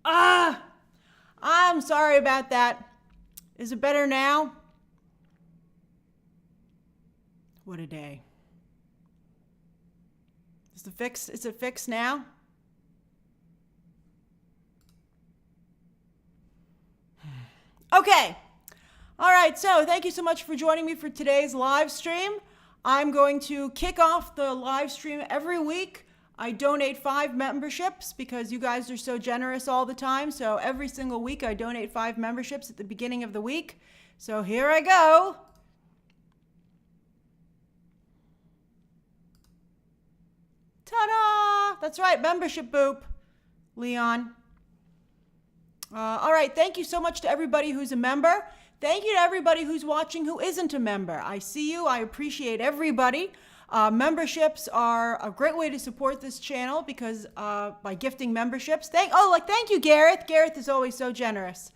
I'm sorry about that. Is it better now? What a day. Is it fixed now? Okay. All right, so thank you so much for joining me for today's live stream. I'm going to kick off the live stream every week. I donate 5 memberships because you guys are so generous all the time. So every single week I donate 5 memberships at the beginning of the week. So here I go. Ta-da! That's right, membership boop, Leon. All right, thank you so much to everybody who's a member. Thank you to everybody who's watching who isn't a member. I see you. I appreciate everybody. Memberships are a great way to support this channel because by gifting memberships. Thank you, Gareth. Gareth is always so generous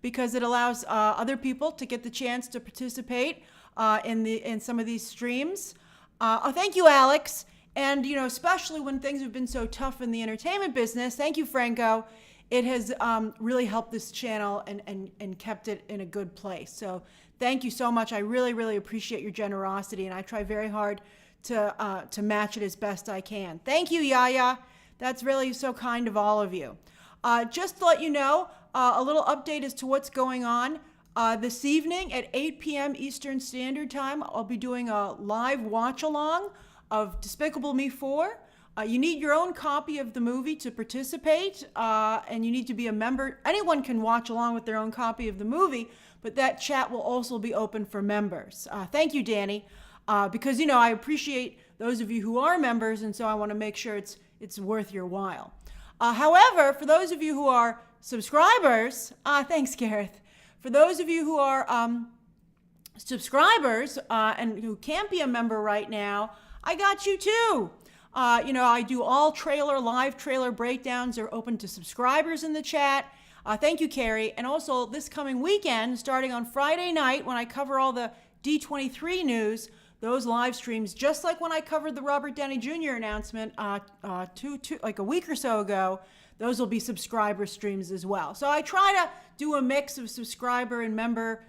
because it allows other people to get the chance to participate in some of these streams. Thank you, Alex. And especially when things have been so tough in the entertainment business. Thank you, Franco. It has really helped this channel and kept it in a good place. So thank you so much. I really, really appreciate your generosity, and I try very hard to match it as best I can. Thank you, Yaya. That's really so kind of all of you. Just to let you know, a little update as to what's going on. This evening at 8 p.m. Eastern Standard Time, I'll be doing a live watch-along of Despicable Me 4. You need your own copy of the movie to participate, and you need to be a member. Anyone can watch along with their own copy of the movie, but that chat will also be open for members. Thank you, Danny, because I appreciate those of you who are members, and so I want to make sure it's worth your while. However, for those of you who are subscribers, thanks, Gareth. For those of you who are subscribers and who can't be a member right now, I got you too. I do all live trailer breakdowns are open to subscribers in the chat. Thank you, Carrie. And also this coming weekend, starting on Friday night when I cover all the D23 news, those live streams, just like when I covered the Robert Downey Jr. announcement like a week or so ago, those will be subscriber streams as well. So I try to do a mix of subscriber and member,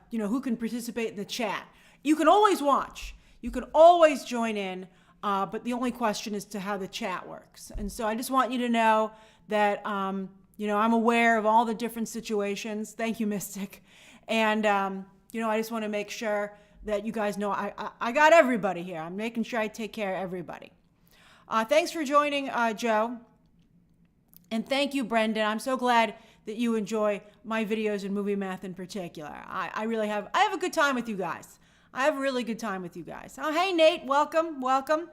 who can participate in the chat. You can always watch. You can always join in. But the only question is to how the chat works. And so I just want you to know that, I'm aware of all the different situations. Thank you, Mystic. And, I just want to make sure that you guys know I got everybody here. I'm making sure I take care of everybody. Thanks for joining, Joe. And thank you, Brendan. I'm so glad that you enjoy my videos and movie math in particular. I have a good time with you guys. I have a really good time with you guys. Oh, hey, Nate. Welcome. Welcome.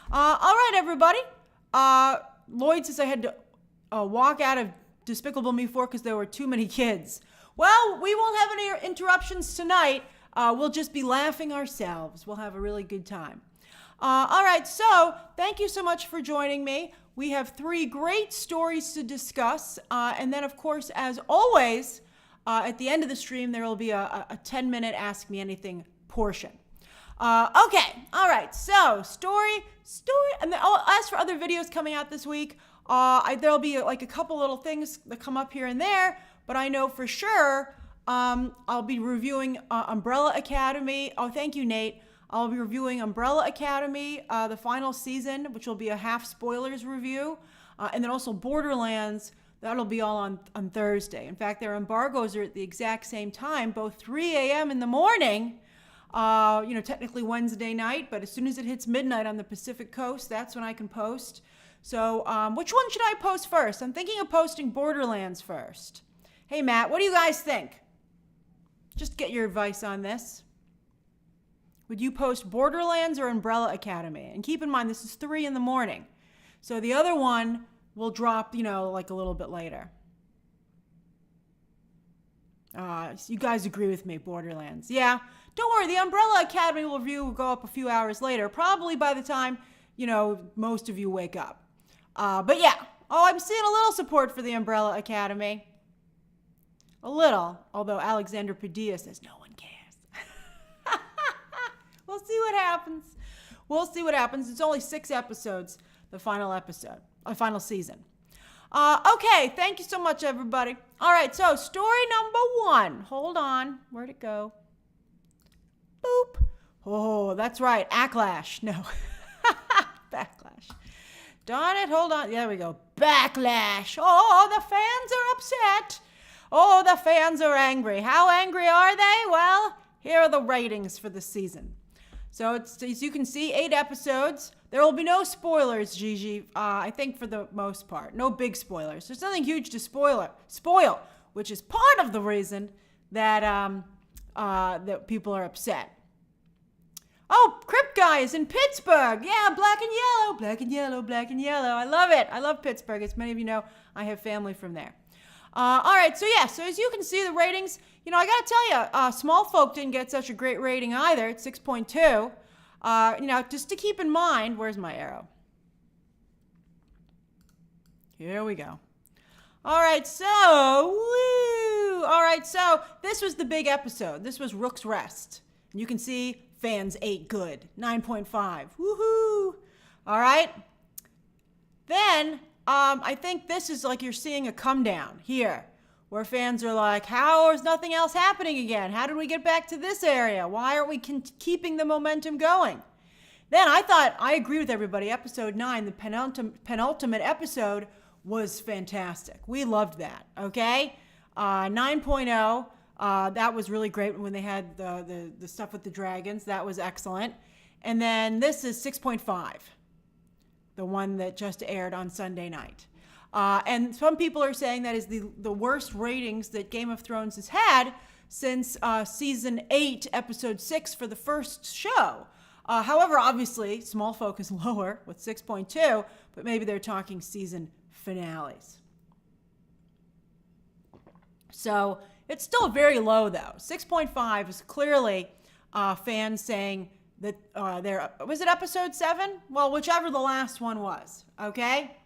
All right, everybody. Lloyd says I had to walk out of Despicable Me 4 because there were too many kids. Well, we won't have any interruptions tonight. We'll just be laughing ourselves. We'll have a really good time. All right, so thank you so much for joining me. We have 3 great stories to discuss. And then, of course, as always, at the end of the stream, there will be a 10-minute Ask Me Anything portion. Okay, all right, so story, and then as for other videos coming out this week, there'll be like a couple little things that come up here and there, but I know for sure I'll be reviewing Umbrella Academy. Oh, thank you, Nate. I'll be reviewing Umbrella Academy, the final season, which will be a half spoilers review, and then also Borderlands. That'll be all on Thursday. In fact, their embargoes are at the exact same time, both 3 a.m. in the morning, technically Wednesday night, but as soon as it hits midnight on the Pacific Coast, that's when I can post. So which one should I post first? I'm thinking of posting Borderlands first. Hey, Matt, what do you guys think? Just get your advice on this. Would you post Borderlands or Umbrella Academy? And keep in mind, this is 3 in the morning. So the other one will drop, like a little bit later. You guys agree with me, Borderlands. Yeah, don't worry. The Umbrella Academy review will go up a few hours later, probably by the time, most of you wake up. But yeah, I'm seeing a little support for the Umbrella Academy. A little, although Alexander Padilla says no one cares. We'll see what happens. We'll see what happens. It's only 6 episodes, the final episode, final season. Okay, thank you so much, everybody. All right, so story number 1. Hold on. Where'd it go? Boop. Oh, that's right. Acklash. No. Backlash. Darn it. Hold on. There we go. Backlash. Oh, the fans are upset. Oh, the fans are angry. How angry are they? Well, here are the ratings for the season. So it's, as you can see, 8 episodes. There will be no spoilers, Gigi, I think for the most part. No big spoilers. There's nothing huge to spoil, which is part of the reason that that people are upset. Oh, Crip Guy is in Pittsburgh. Yeah, black and yellow, black and yellow, black and yellow. I love it. I love Pittsburgh. As many of you know, I have family from there. All right, so yeah, so as you can see, the ratings, I got to tell you, Small Folk didn't get such a great rating either. It's 6.2. Just to keep in mind, where's my arrow? Here we go. All right, so this was the big episode. This was Rook's Rest. And you can see fans ate good, 9.5. Woohoo! All right. Then I think this is like you're seeing a come down here, where fans are like, how is nothing else happening again? How did we get back to this area? Why aren't we keeping the momentum going? Then I agree with everybody. Episode 9, the penultimate episode, was fantastic. We loved that, okay? 9.0, that was really great when they had the stuff with the dragons. That was excellent. And then this is 6.5, the one that just aired on Sunday night. And some people are saying that is the worst ratings that Game of Thrones has had since season 8, episode 6 for the first show. However, obviously, Small Folk is lower with 6.2, but maybe they're talking season finales. So it's still very low, though. 6.5 is clearly fans saying that was it episode 7? Well, whichever the last one was, okay?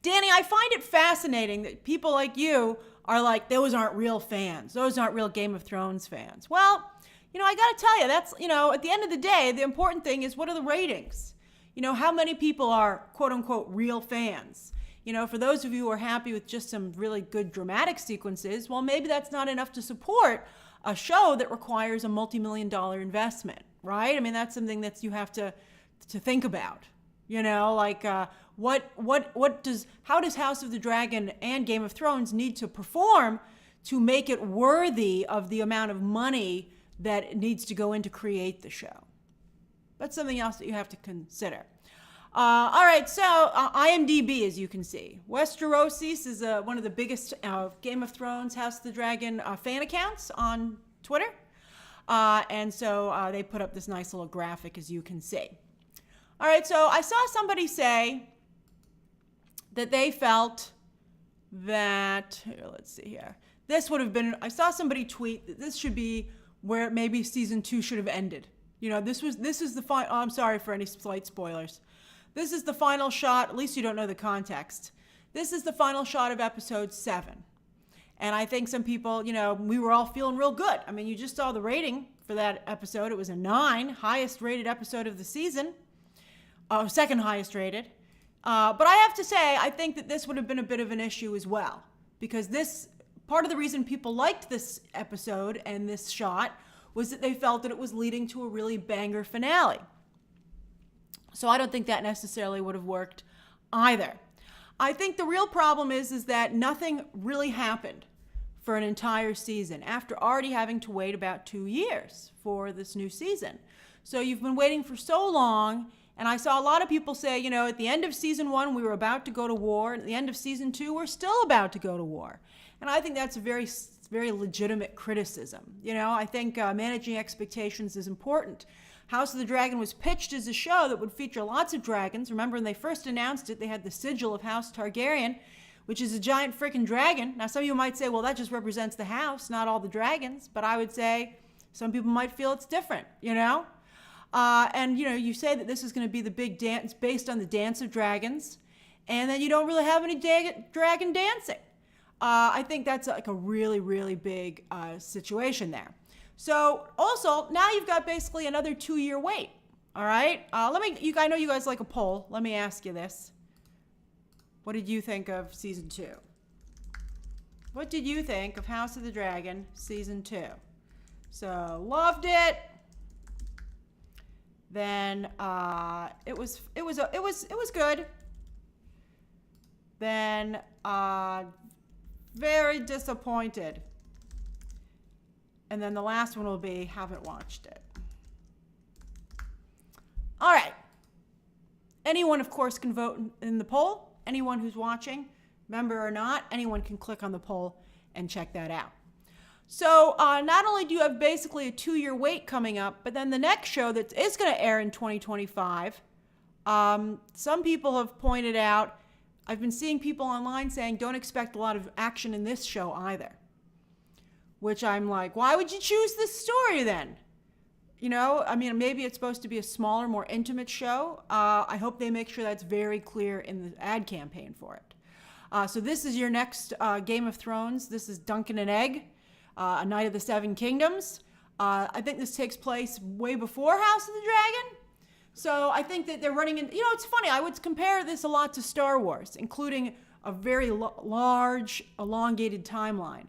Danny, I find it fascinating that people like you are like, those aren't real fans. Those aren't real Game of Thrones fans. Well, I got to tell you, that's, at the end of the day, the important thing is what are the ratings? How many people are quote unquote real fans? For those of you who are happy with just some really good dramatic sequences, well, maybe that's not enough to support a show that requires a multi-million-dollar investment, right? I mean, that's something that you have to think about. How does House of the Dragon and Game of Thrones need to perform to make it worthy of the amount of money that needs to go in to create the show? That's something else that you have to consider. All right, so IMDb, as you can see. Westerosis is one of the biggest Game of Thrones, House of the Dragon fan accounts on Twitter. And so they put up this nice little graphic, as you can see. All right, so I saw somebody say that they felt that, let's see here. I saw somebody tweet that this should be where maybe season 2 should have ended. This is the final, I'm sorry for any slight spoilers. This is the final shot, at least you don't know the context. This is the final shot of episode 7. And I think some people, we were all feeling real good. I mean, you just saw the rating for that episode. It was a 9, highest rated episode of the season. Second highest rated. But I have to say, I think that this would have been a bit of an issue as well. Because part of the reason people liked this episode and this shot was that they felt that it was leading to a really banger finale. So I don't think that necessarily would have worked either. I think the real problem is that nothing really happened for an entire season after already having to wait about 2 years for this new season. So you've been waiting for so long, and I saw a lot of people say, at the end of season 1, we were about to go to war, and at the end of season 2, we're still about to go to war. And I think that's a very, very legitimate criticism. I think managing expectations is important. House of the Dragon was pitched as a show that would feature lots of dragons. Remember, when they first announced it, they had the sigil of House Targaryen, which is a giant freaking dragon. Now, some of you might say, well, that just represents the house, not all the dragons. But I would say some people might feel it's different, And, you say that this is going to be the big dance based on the Dance of Dragons, and then you don't really have any dragon dancing. I think that's like a really, really big situation there. So also, now you've got basically another 2-year wait. All right. I know you guys like a poll. Let me ask you this. What did you think of season 2? What did you think of House of the Dragon season 2? So loved it. Then it was good. Then very disappointed. And then the last one will be haven't watched it. All right. Anyone, of course, can vote in the poll. Anyone who's watching, member or not, anyone can click on the poll and check that out. So not only do you have basically a 2-year wait coming up, but then the next show that is going to air in 2025, some people have pointed out, I've been seeing people online saying don't expect a lot of action in this show either. Which I'm like, why would you choose this story then? You know, I mean, maybe it's supposed to be a smaller, more intimate show. I hope they make sure that's very clear in the ad campaign for it. So this is your next Game of Thrones. This is Duncan and Egg, A Night of the Seven Kingdoms. I think this takes place way before House of the Dragon. So I think that they're running in, you know, it's funny. I would compare this a lot to Star Wars, including a very large, elongated timeline.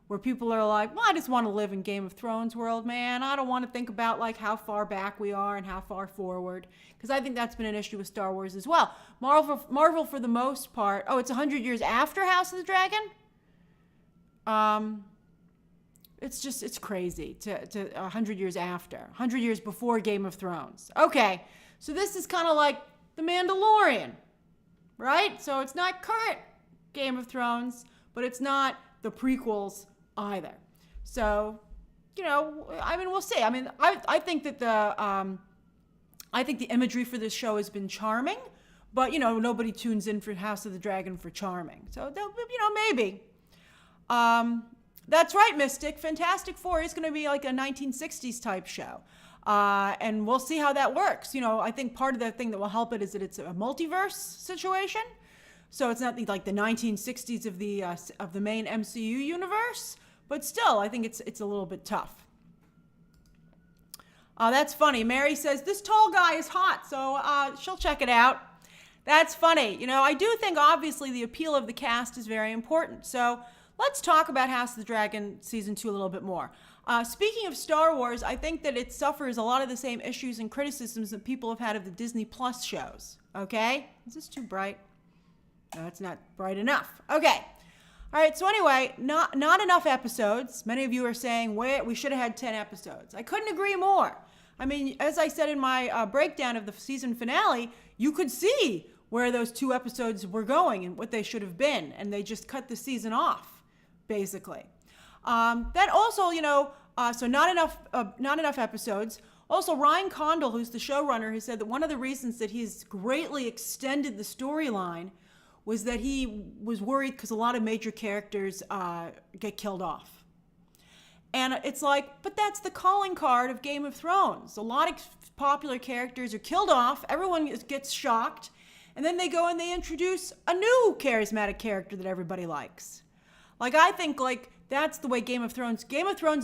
Where people are like, well, I just want to live in Game of Thrones world, man. I don't want to think about like how far back we are and how far forward. Because I think that's been an issue with Star Wars as well. Marvel for the most part, it's 100 years after House of the Dragon? It's crazy to 100 years after. 100 years before Game of Thrones. Okay, so this is kind of like The Mandalorian, right? So it's not current Game of Thrones, but it's not the prequels either. So, you know, I mean, we'll see. I mean, I think that I think the imagery for this show has been charming, but, you know, nobody tunes in for House of the Dragon for charming. So, you know, maybe. That's right, Mystic. Fantastic Four is going to be like a 1960s type show. And we'll see how that works. You know, I think part of the thing that will help it is that it's a multiverse situation. So it's not like the 1960s of the main MCU universe, but still, I think it's a little bit tough. That's funny. Mary says, this tall guy is hot, so she'll check it out. That's funny. You know, I do think, obviously, the appeal of the cast is very important. So let's talk about House of the Dragon Season 2 a little bit more. Speaking of Star Wars, I think that it suffers a lot of the same issues and criticisms that people have had of the Disney Plus shows. Okay? Is this too bright? No, it's not bright enough. Okay. All right. So anyway, not enough episodes. Many of you are saying, wait, we should have had 10 episodes. I couldn't agree more. I mean, as I said in my breakdown of the season finale, you could see where those 2 episodes were going and what they should have been. And they just cut the season off, basically. Then also, you know, so not enough episodes. Also, Ryan Condal, who's the showrunner, has said that one of the reasons that he's greatly extended the storyline was that he was worried because a lot of major characters get killed off. And it's like, but that's the calling card of Game of Thrones. A lot of popular characters are killed off, everyone gets shocked, and then they go and they introduce a new charismatic character that everybody likes. Like, I think, like, that's the way Game of Thrones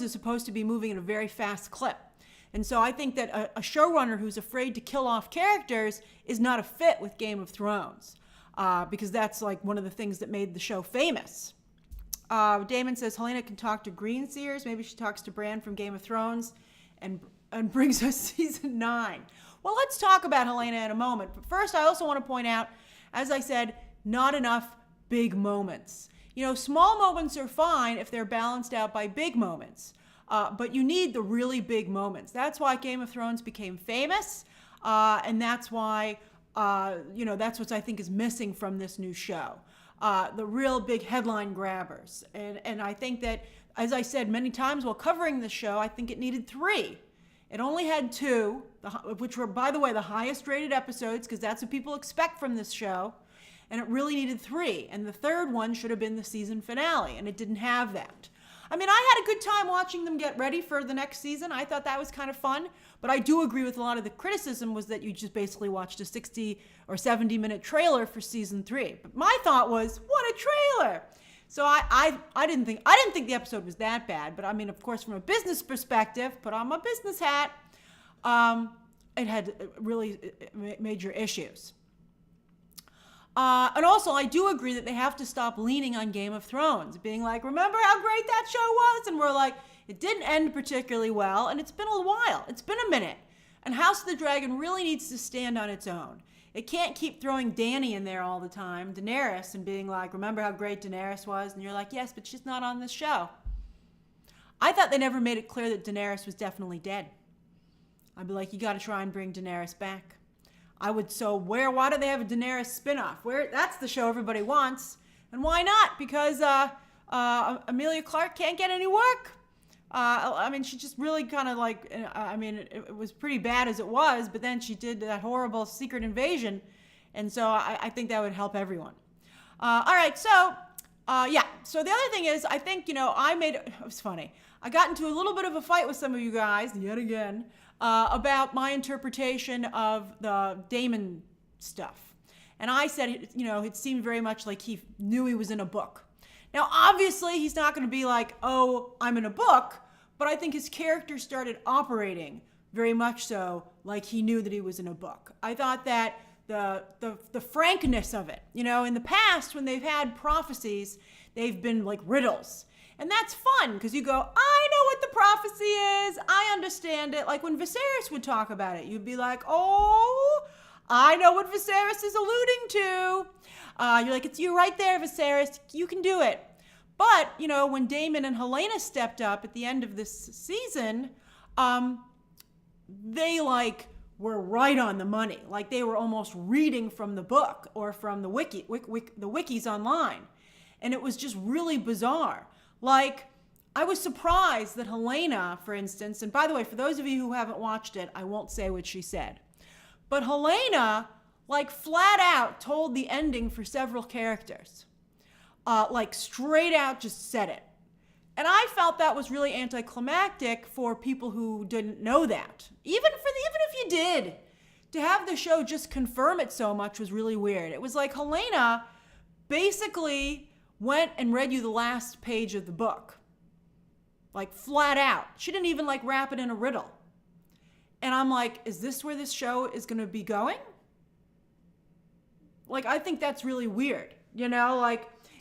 is supposed to be moving at a very fast clip. And so I think that a showrunner who's afraid to kill off characters is not a fit with Game of Thrones. Because that's like one of the things that made the show famous. Damon says Helena can talk to Green Sears. Maybe she talks to Bran from Game of Thrones and brings us season 9. Well, let's talk about Helena in a moment. But first, I also want to point out, as I said, not enough big moments. You know, small moments are fine if they're balanced out by big moments. But you need the really big moments. That's why Game of Thrones became famous. And that's why... you know, that's what I think is missing from this new show. The real big headline grabbers. And I think that, as I said many times while covering the show, I think it needed 3. It only had 2, which were, by the way, the highest rated episodes, because that's what people expect from this show. And it really needed 3. And the third one should have been the season finale, and it didn't have that. I mean, I had a good time watching them get ready for the next season. I thought that was kind of fun. But I do agree with a lot of the criticism was that you just basically watched a 60 or 70-minute trailer for season 3. But my thought was, what a trailer! So I didn't think the episode was that bad. But I mean, of course, from a business perspective, put on my business hat, it had really major issues. And also, I do agree that they have to stop leaning on Game of Thrones, being like, remember how great that show was? And we're like, it didn't end particularly well, and it's been a while. It's been a minute. And House of the Dragon really needs to stand on its own. It can't keep throwing Dany in there all the time, Daenerys, and being like, remember how great Daenerys was? And you're like, yes, but she's not on this show. I thought they never made it clear that Daenerys was definitely dead. I'd be like, you got to try and bring Daenerys back. Why do they have a Daenerys spinoff? That's the show everybody wants. And why not? Because Emilia Clarke can't get any work. She just really kind of it was pretty bad as it was, but then she did that horrible Secret Invasion. And so I think that would help everyone. All right, so So the other thing is, I think, it was funny. I got into a little bit of a fight with some of you guys, yet again, about my interpretation of the Daemon stuff. And I said, it seemed very much like he knew he was in a book. Now, obviously, he's not going to be like, oh, I'm in a book, but I think his character started operating very much so like he knew that he was in a book. I thought that the frankness of it, in the past when they've had prophecies, they've been like riddles. And that's fun because you go, I know what the prophecy is. I understand it. Like when Viserys would talk about it, you'd be like, oh, I know what Viserys is alluding to. You're like, it's you right there, Viserys. You can do it. But, when Daemon and Helena stepped up at the end of this season, they were right on the money. Like they were almost reading from the book or from the the wikis online. And it was just really bizarre. I was surprised that Helena, for instance, and by the way, for those of you who haven't watched it, I won't say what she said. But Helena, flat out told the ending for several characters. Straight out just said it. And I felt that was really anticlimactic for people who didn't know that. Even if you did, to have the show just confirm it so much was really weird. It was like Helena basically went and read you the last page of the book. Flat out. She didn't even wrap it in a riddle. And I'm like, is this where this show is going to be going? I think that's really weird.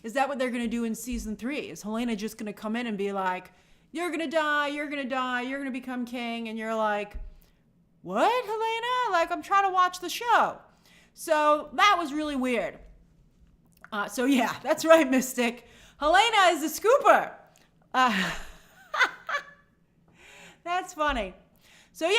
Is that what they're going to do in season 3? Is Helena just going to come in and be like, you're going to die, you're going to die, you're going to become king? And you're like, what, Helena? I'm trying to watch the show. So that was really weird. Yeah, that's right, Mystic. Helena is a scooper. That's funny. So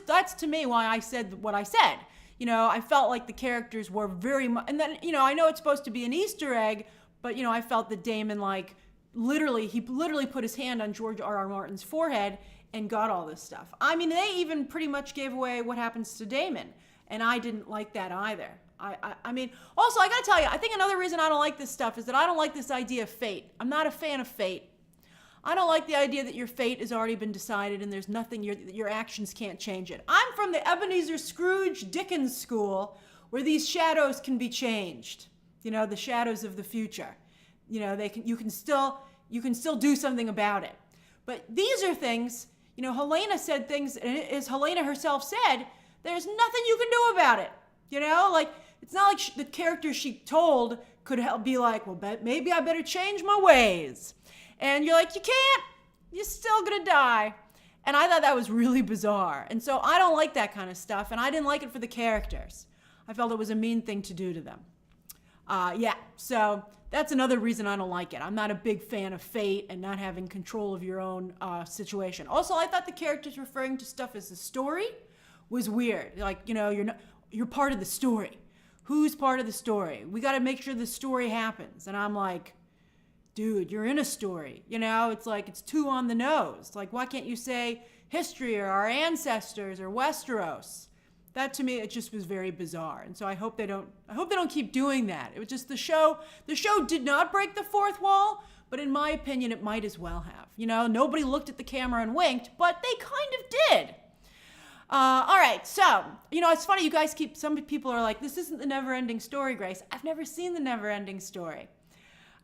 that's to me why I said what I said. I felt like the characters were very much, and then, I know it's supposed to be an Easter egg, but, I felt that Damon, he literally put his hand on George R.R. Martin's forehead and got all this stuff. They even pretty much gave away what happens to Damon, and I didn't like that either. Also, I gotta tell you, I think another reason I don't like this stuff is that I don't like this idea of fate. I'm not a fan of fate. I don't like the idea that your fate has already been decided and there's nothing, your actions can't change it. I'm from the Ebenezer Scrooge Dickens school where these shadows can be changed. The shadows of the future. You can still do something about it. But these are things, Helena said things, and as Helena herself said, there's nothing you can do about it. It's not like the character she told could be like, well, maybe I better change my ways. And you're like, you can't. You're still going to die. And I thought that was really bizarre. And so I don't like that kind of stuff. And I didn't like it for the characters. I felt it was a mean thing to do to them. So that's another reason I don't like it. I'm not a big fan of fate and not having control of your own situation. Also, I thought the characters referring to stuff as a story was weird. You're part of the story. Who's part of the story? We got to make sure the story happens. And I'm like, dude, you're in a story. It's too on the nose. Why can't you say history or our ancestors or Westeros? That to me, it just was very bizarre. And so I hope they don't keep doing that. It was just the show did not break the fourth wall, but in my opinion, it might as well have. Nobody looked at the camera and winked, but they kind of did. All right, so, it's funny, some people are like, this isn't the Never-Ending Story, Grace. I've never seen the Never-Ending Story.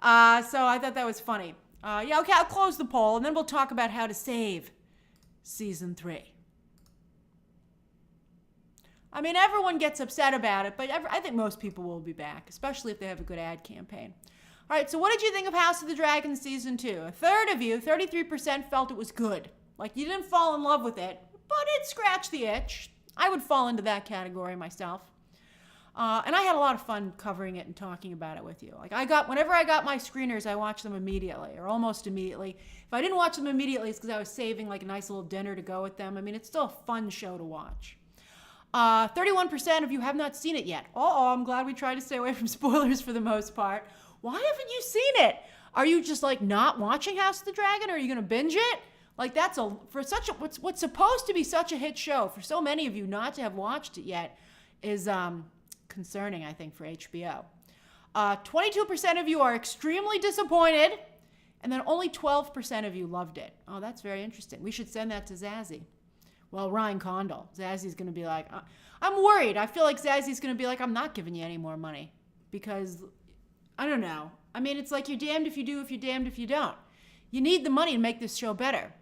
So I thought that was funny. Okay, I'll close the poll, and then we'll talk about how to save Season 3. I mean, everyone gets upset about it, but I think most people will be back, especially if they have a good ad campaign. All right, so what did you think of House of the Dragon Season 2? A third of you, 33%, felt it was good. Like, you didn't fall in love with it, but it scratched the itch. I would fall into that category myself. And I had a lot of fun covering it and talking about it with you. Like, whenever I got my screeners, I watched them immediately, or almost immediately. If I didn't watch them immediately, it's because I was saving like a nice little dinner to go with them. I mean, it's still a fun show to watch. 31% of you have not seen it yet. I'm glad we tried to stay away from spoilers for the most part. Why haven't you seen it? Are you just like not watching House of the Dragon? Or are you going to binge it? Like, what's supposed to be such a hit show, for so many of you not to have watched it yet is concerning, I think, for HBO. 22% of you are extremely disappointed, and then only 12% of you loved it. Oh, that's very interesting. We should send that to Zazie. Well, Ryan Condal. Zazzy's going to be like, I'm worried. I feel like Zazzy's going to be like, I'm not giving you any more money. Because, I don't know. I mean, it's like you're damned if you do, if you're damned if you don't. You need the money to make this show better.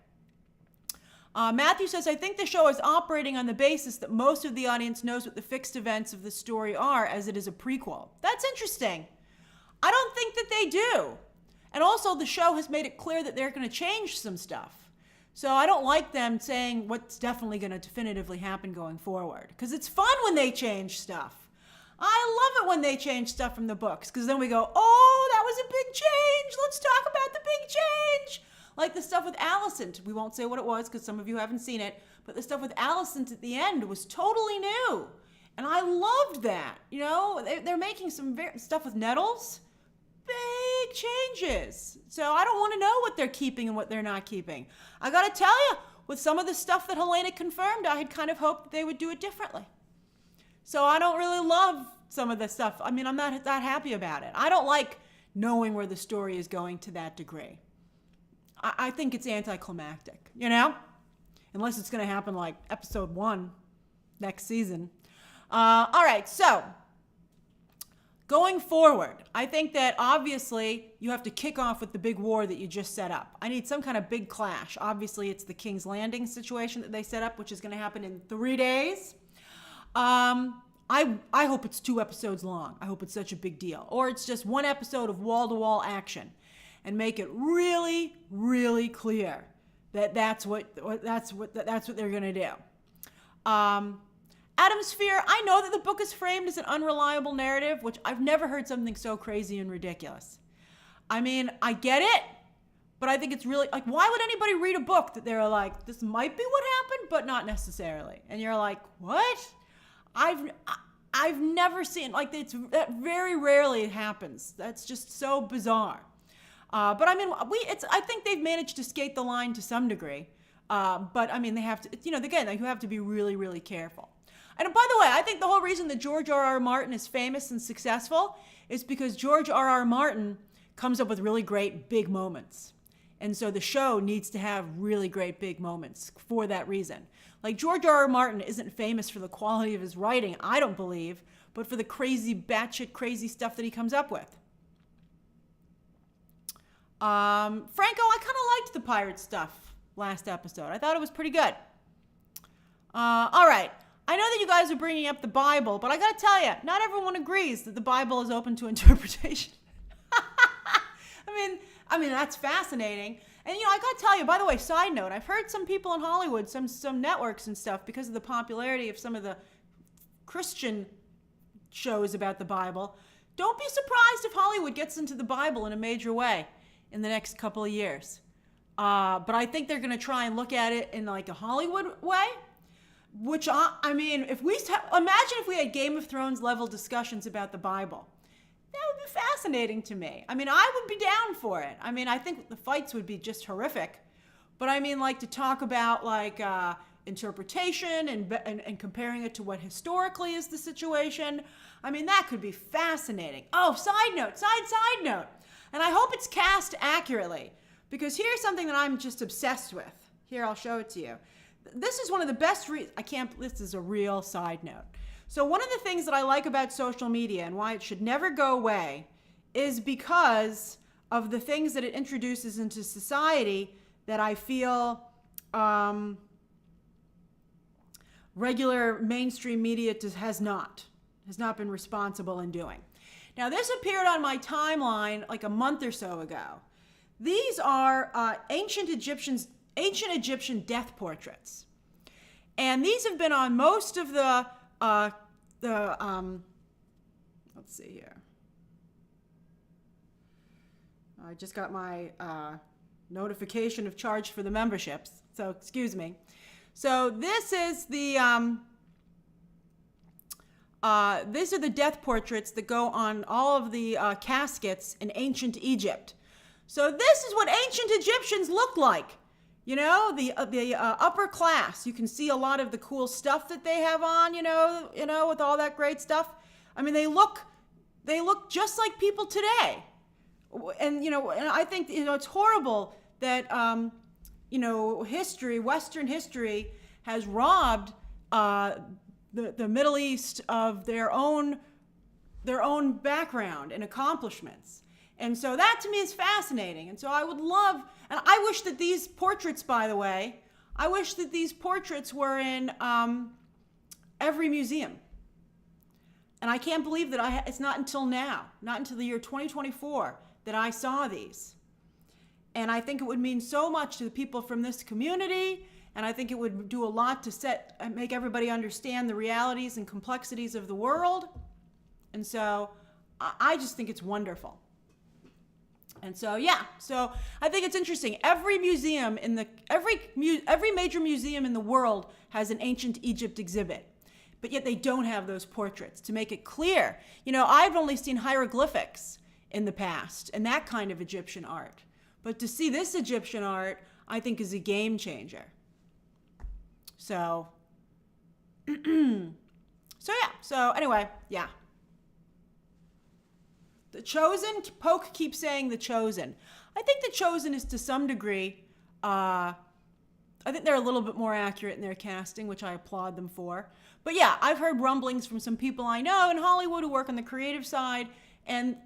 Matthew says, I think the show is operating on the basis that most of the audience knows what the fixed events of the story are, as it is a prequel. That's interesting. I don't think that they do. And also, the show has made it clear that they're going to change some stuff. So I don't like them saying what's definitely going to definitively happen going forward. Because it's fun when they change stuff. I love it when they change stuff from the books. Because then we go, oh, that was a big change. Let's talk about the big change. Like the stuff with Alicent. We won't say what it was because some of you haven't seen it. But the stuff with Alicent at the end was totally new. And I loved that. You know, they're making some stuff with Nettles. Big changes. So I don't want to know what they're keeping and what they're not keeping. I got to tell you, with some of the stuff that Helena confirmed, I had kind of hoped that they would do it differently. So I don't really love some of the stuff. I mean, I'm not that happy about it. I don't like knowing where the story is going to that degree. I think it's anticlimactic, you know? Unless it's going to happen like episode 1 next season. All right, so going forward, I think that obviously you have to kick off with the big war that you just set up. I need some kind of big clash. Obviously, it's the King's Landing situation that they set up, which is going to happen in 3 days. I hope it's 2 episodes long. I hope it's such a big deal. Or it's just 1 episode of wall-to-wall action and make it really, really clear that that's what they're going to do. Adam Sphere, I know that the book is framed as an unreliable narrative, which I've never heard something so crazy and ridiculous. I mean, I get it, but I think it's really, like, why would anybody read a book that they're like, this might be what happened, but not necessarily? And you're like, what? I've never seen, like, that very rarely happens. That's just so bizarre. But I mean, I think they've managed to skate the line to some degree. But I mean, they have to, you know, again, you have to be really, really careful. And by the way, I think the whole reason that George R.R. Martin is famous and successful is because George R.R. Martin comes up with really great big moments. And so the show needs to have really great big moments for that reason. Like, George R.R. Martin isn't famous for the quality of his writing, I don't believe, but for the crazy, batshit crazy stuff that he comes up with. Franco, I kind of liked the pirate stuff last episode. I thought it was pretty good. All right. I know that you guys are bringing up the Bible, but I got to tell you, not everyone agrees that the Bible is open to interpretation. I mean, that's fascinating. And, you know, I got to tell you, by the way, side note, I've heard some people in Hollywood, some networks and stuff, because of the popularity of some of the Christian shows about the Bible, don't be surprised if Hollywood gets into the Bible in a major way in the next couple of years. But I think they're going to try and look at it in like a Hollywood way. Which, I mean, imagine if we had Game of Thrones level discussions about the Bible. That would be fascinating to me. I mean, I would be down for it. I mean, I think the fights would be just horrific. But I mean, like, to talk about, like, interpretation and comparing it to what historically is the situation, I mean, that could be fascinating. Oh, side note. And I hope it's cast accurately. Because here's something that I'm just obsessed with. Here, I'll show it to you. This is one of the best this is a real side note. So one of the things that I like about social media and why it should never go away is because of the things that it introduces into society that I feel regular mainstream media has not been responsible in doing. Now, this appeared on my timeline like a month or so ago. These are ancient Egyptian death portraits. And these have been on most of let's see here. I just got my notification of charge for the memberships, so excuse me. So this is these are the death portraits that go on all of the caskets in ancient Egypt. So this is what ancient Egyptians looked like. You know, the upper class. You can see a lot of the cool stuff that they have on, you know, with all that great stuff. I mean, they look just like people today. And, you know, and I think, you know, it's horrible that, you know, Western history has robbed the Middle East of their own background and accomplishments. And so that to me is fascinating. And so I would love, and I wish that these portraits, by the way, I wish that these portraits were in every museum. And I can't believe that it's not until now, not until the year 2024, that I saw these. And I think it would mean so much to the people from this community, and I think it would do a lot to make everybody understand the realities and complexities of the world. And so I just think it's wonderful. And so, yeah, so I think it's interesting. Every museum every major museum in the world has an ancient Egypt exhibit, but yet they don't have those portraits to make it clear. You know, I've only seen hieroglyphics in the past and that kind of Egyptian art. But to see this Egyptian art, I think is a game changer. So, so anyway, yeah. The Chosen, Poke keeps saying The Chosen. I think The Chosen is to some degree, I think they're a little bit more accurate in their casting, which I applaud them for. But yeah, I've heard rumblings from some people I know in Hollywood who work on the creative side, and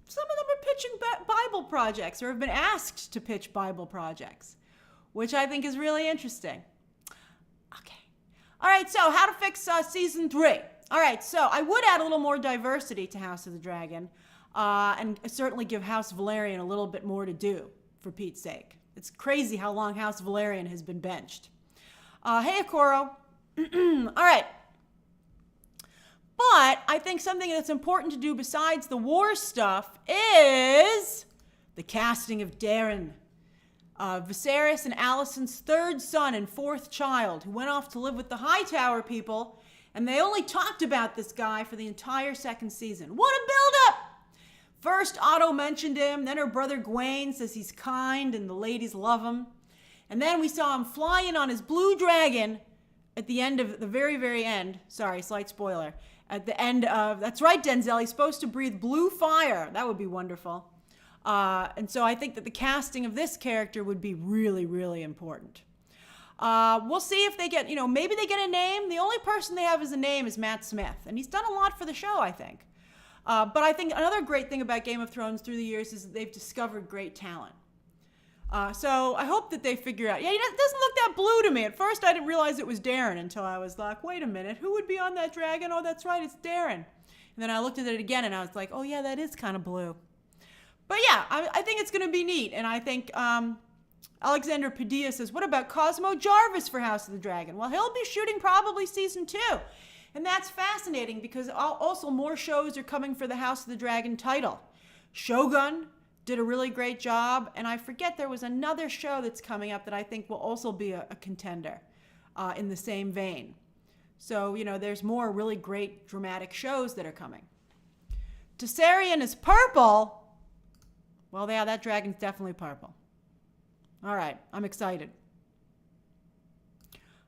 some of them are pitching Bible projects or have been asked to pitch Bible projects, which I think is really interesting. Okay. All right, so how to fix season 3. All right, so I would add a little more diversity to House of the Dragon. And certainly give House Valerian a little bit more to do, for Pete's sake. It's crazy how long House Valerian has been benched. Hey, Akoro. All right. But I think something that's important to do besides the war stuff is the casting of Darren, Viserys and Alicent's third son and fourth child, who went off to live with the Hightower people, and they only talked about this guy for the entire second season. What a build-up! First, Otto mentioned him, then her brother Gwaine says he's kind and the ladies love him. And then we saw him fly in on his blue dragon at the end of the very, very end. Sorry, slight spoiler. At the end of, that's right, Denzel, he's supposed to breathe blue fire. That would be wonderful. And so I think that the casting of this character would be really, really important. We'll see if they get, maybe they get a name. The only person they have as a name is Matt Smith. And he's done a lot for the show, I think. But I think another great thing about Game of Thrones through the years is that they've discovered great talent. So I hope that they figure out, it doesn't look that blue to me. At first I didn't realize it was Darren until I was like, wait a minute, who would be on that dragon? Oh, that's right, it's Darren. And then I looked at it again and I was like, oh yeah, that is kind of blue. But yeah, I think it's going to be neat. And I think Alexander Padilla says, what about Cosmo Jarvis for House of the Dragon? Well, he'll be shooting probably season 2. And that's fascinating because also more shows are coming for the House of the Dragon title. Shogun did a really great job, and I forget there was another show that's coming up that I think will also be a contender in the same vein. So, there's more really great dramatic shows that are coming. Tessarion is purple. Well, yeah, that dragon's definitely purple. All right, I'm excited.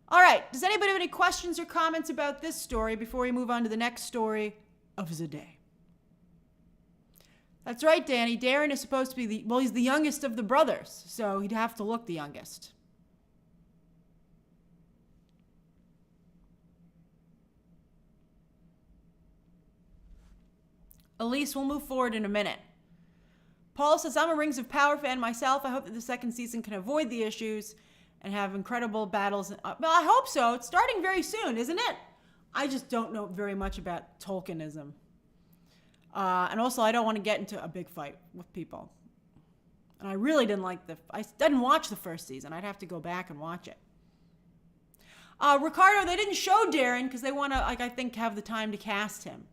All right, does anybody have any questions or comments about this story before we move on to the next story of the day? That's right, Danny. Darren is supposed to be he's the youngest of the brothers, so he'd have to look the youngest. Elise, we'll move forward in a minute. Paul says, I'm a Rings of Power fan myself. I hope that the second season can avoid the issues and have incredible battles. Well, I hope so. It's starting very soon, isn't it? I just don't know very much about Tolkienism. And also, I don't want to get into a big fight with people. And I really didn't I didn't watch the first season. I'd have to go back and watch it. Ricardo, they didn't show Darren because they want to, I think, have the time to cast him.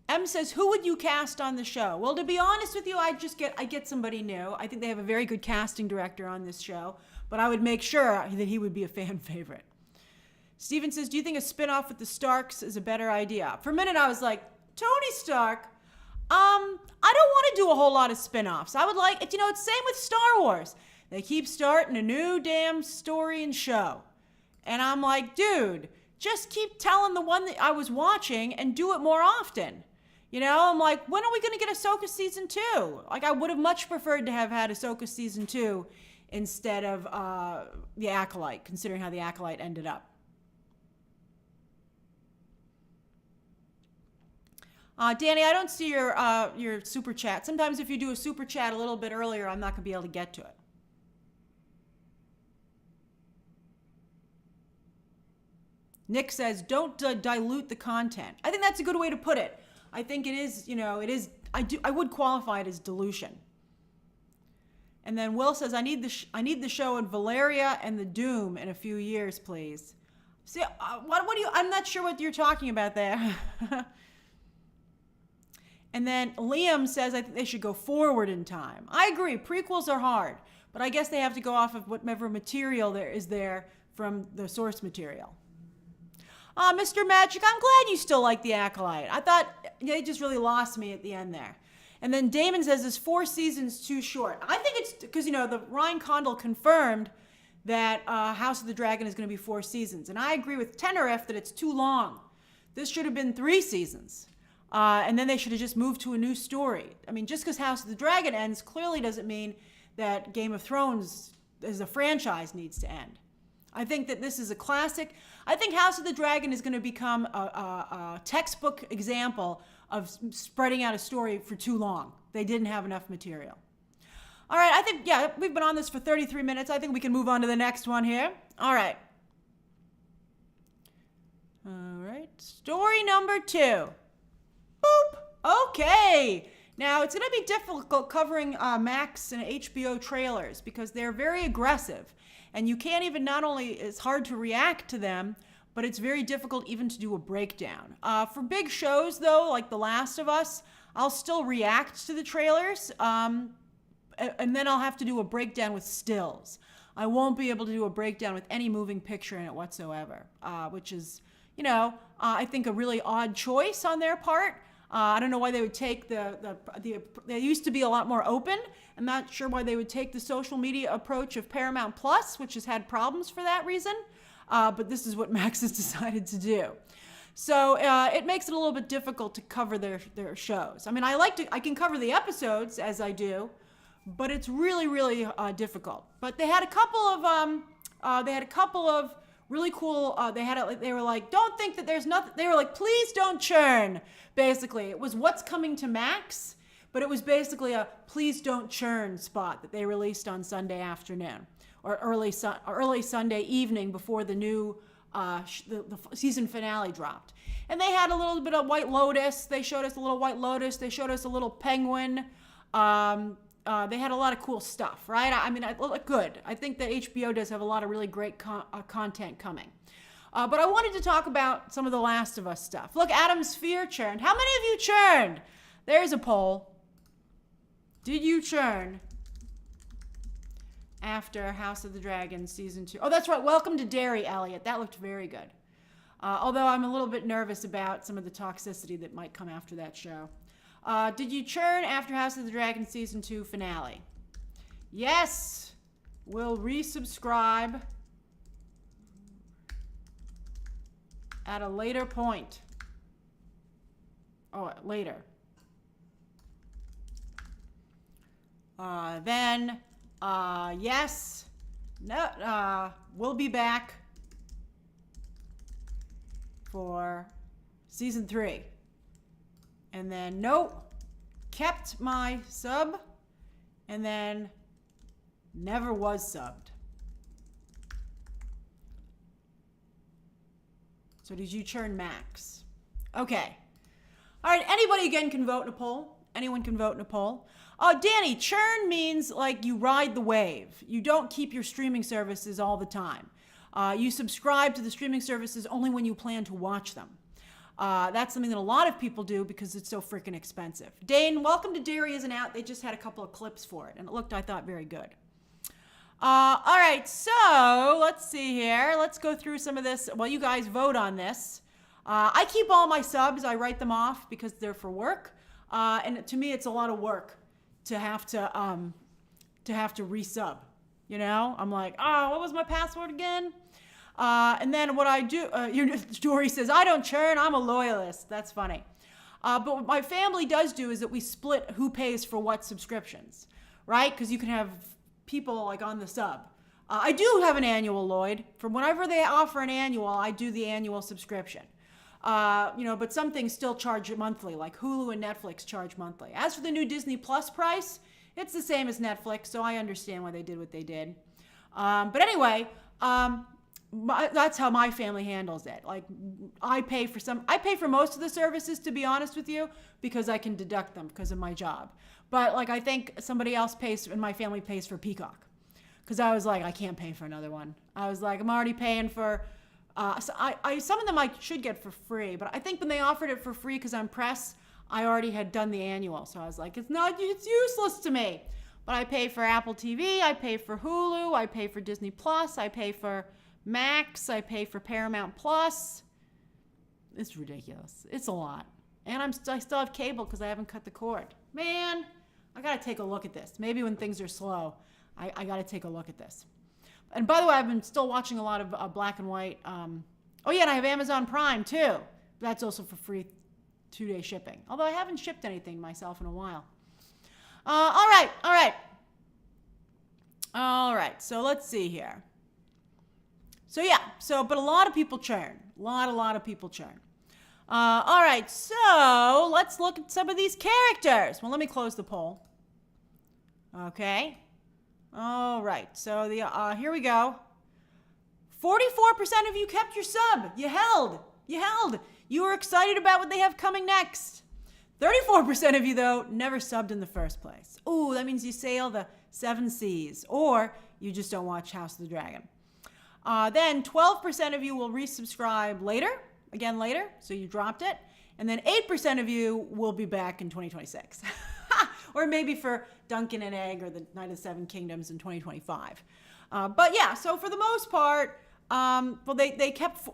M says, who would you cast on the show? Well, to be honest with you, I get somebody new. I think they have a very good casting director on this show, but I would make sure that he would be a fan favorite. Steven says, do you think a spinoff with the Starks is a better idea? For a minute, I was like, Tony Stark? I don't want to do a whole lot of spinoffs. I would like, it's same with Star Wars. They keep starting a new damn story and show. And I'm like, dude, just keep telling the one that I was watching and do it more often. I'm like, when are we going to get Ahsoka season 2? Like, I would have much preferred to have had Ahsoka season 2 instead of The Acolyte, considering how The Acolyte ended up. Danny, I don't see your super chat. Sometimes if you do a super chat a little bit earlier, I'm not going to be able to get to it. Nick says, don't dilute the content. I think that's a good way to put it. I think it is, I would qualify it as dilution. And then Will says, I need the show in Valeria and the Doom in a few years, please. See, I'm not sure what you're talking about there. And then Liam says, I think they should go forward in time. I agree, prequels are hard, but I guess they have to go off of whatever material there is there from the source material. Mr. Magic, I'm glad you still like The Acolyte. I thought they just really lost me at the end there. And then Damon says, is 4 seasons too short? I think it's because, the Ryan Condal confirmed that House of the Dragon is going to be 4 seasons. And I agree with Tenerife that it's too long. This should have been 3 seasons. And then they should have just moved to a new story. I mean, just because House of the Dragon ends clearly doesn't mean that Game of Thrones as a franchise needs to end. I think that this is a classic. I think House of the Dragon is going to become a textbook example of spreading out a story for too long. They didn't have enough material. All right, I think, we've been on this for 33 minutes. I think we can move on to the next one here. All right. Story number 2. Boop. Okay. Now, it's going to be difficult covering Max and HBO trailers because they're very aggressive. And you can't even, not only, it's hard to react to them, but it's very difficult even to do a breakdown. For big shows, though, like The Last of Us, I'll still react to the trailers, and then I'll have to do a breakdown with stills. I won't be able to do a breakdown with any moving picture in it whatsoever, which is, I think a really odd choice on their part. I don't know why they would take they used to be a lot more open. I'm not sure why they would take the social media approach of Paramount Plus, which has had problems for that reason. But this is what Max has decided to do. So it makes it a little bit difficult to cover their shows. I mean, I can cover the episodes as I do, but it's really, really difficult. But they had a couple of really cool, they were like, don't think that there's nothing, they were like, please don't churn, basically. It was what's coming to Max, but it was basically a please don't churn spot that they released on Sunday afternoon or early Sunday evening before the new the season finale dropped. And they had a little bit of White Lotus. They showed us a little White Lotus. They showed us a little penguin. They had a lot of cool stuff, right? I mean, good. I think that HBO does have a lot of really great content coming. But I wanted to talk about some of the Last of Us stuff. Look, Adam Sphere churned. How many of you churned? There's a poll. Did you churn after House of the Dragon Season 2? Oh, that's right. Welcome to Derry, Elliot. That looked very good. Although I'm a little bit nervous about some of the toxicity that might come after that show. Did you churn after House of the Dragon Season 2 finale? Yes. We'll resubscribe at a later point. Oh, later. Then, yes. No, we'll be back for Season 3. And then, nope, kept my sub and then never was subbed. So did you churn Max? Okay. All right, anybody again can vote in a poll. Anyone can vote in a poll. Danny, churn means like you ride the wave. You don't keep your streaming services all the time. You subscribe to the streaming services only when you plan to watch them. That's something that a lot of people do because it's so freaking expensive. Dane, welcome to Dairy Isn't Out. They just had a couple of clips for it, and it looked, I thought, very good. All right, so let's see here. Let's go through some of this while you guys vote on this. I keep all my subs. I write them off because they're for work. And to me, it's a lot of work to have to resub. You know, I'm like, oh, what was my password again? And then what I do, Dory says, I don't churn. I'm a loyalist. That's funny. But what my family does do is that we split who pays for what subscriptions, right? Because you can have people like on the sub. I do have an annual, Lloyd. From whenever they offer an annual, I do the annual subscription. But some things still charge monthly, like Hulu and Netflix charge monthly. As for the new Disney Plus price, it's the same as Netflix, so I understand why they did what they did. But anyway, that's how my family handles it. Like, I pay for most of the services, to be honest with you, because I can deduct them because of my job. But like, I think somebody else pays, and my family pays for Peacock. Because I was like, I can't pay for another one. I was like, I'm already paying for, some of them I should get for free, but I think when they offered it for free because I'm press, I already had done the annual. So I was like, it's useless to me. But I pay for Apple TV, I pay for Hulu, I pay for Disney Plus, I pay for Max, I pay for Paramount Plus. It's ridiculous. It's a lot. And I still have cable because I haven't cut the cord. Man, I got to take a look at this. Maybe when things are slow, I got to take a look at this. And by the way, I've been still watching a lot of black and white. And I have Amazon Prime too. That's also for free 2-day shipping. Although I haven't shipped anything myself in a while. All right. So let's see here. But a lot of people churn. A lot of people churn. All right, so let's look at some of these characters. Well, let me close the poll. Okay. All right, so here we go. 44% of you kept your sub. You held. You were excited about what they have coming next. 34% of you, though, never subbed in the first place. Ooh, that means you sail the 7 seas, or you just don't watch House of the Dragon. Then 12% of you will resubscribe later, so you dropped it. And then 8% of you will be back in 2026. Or maybe for Duncan and Egg or the Night of the Seven Kingdoms in 2025. So for the most part, they kept,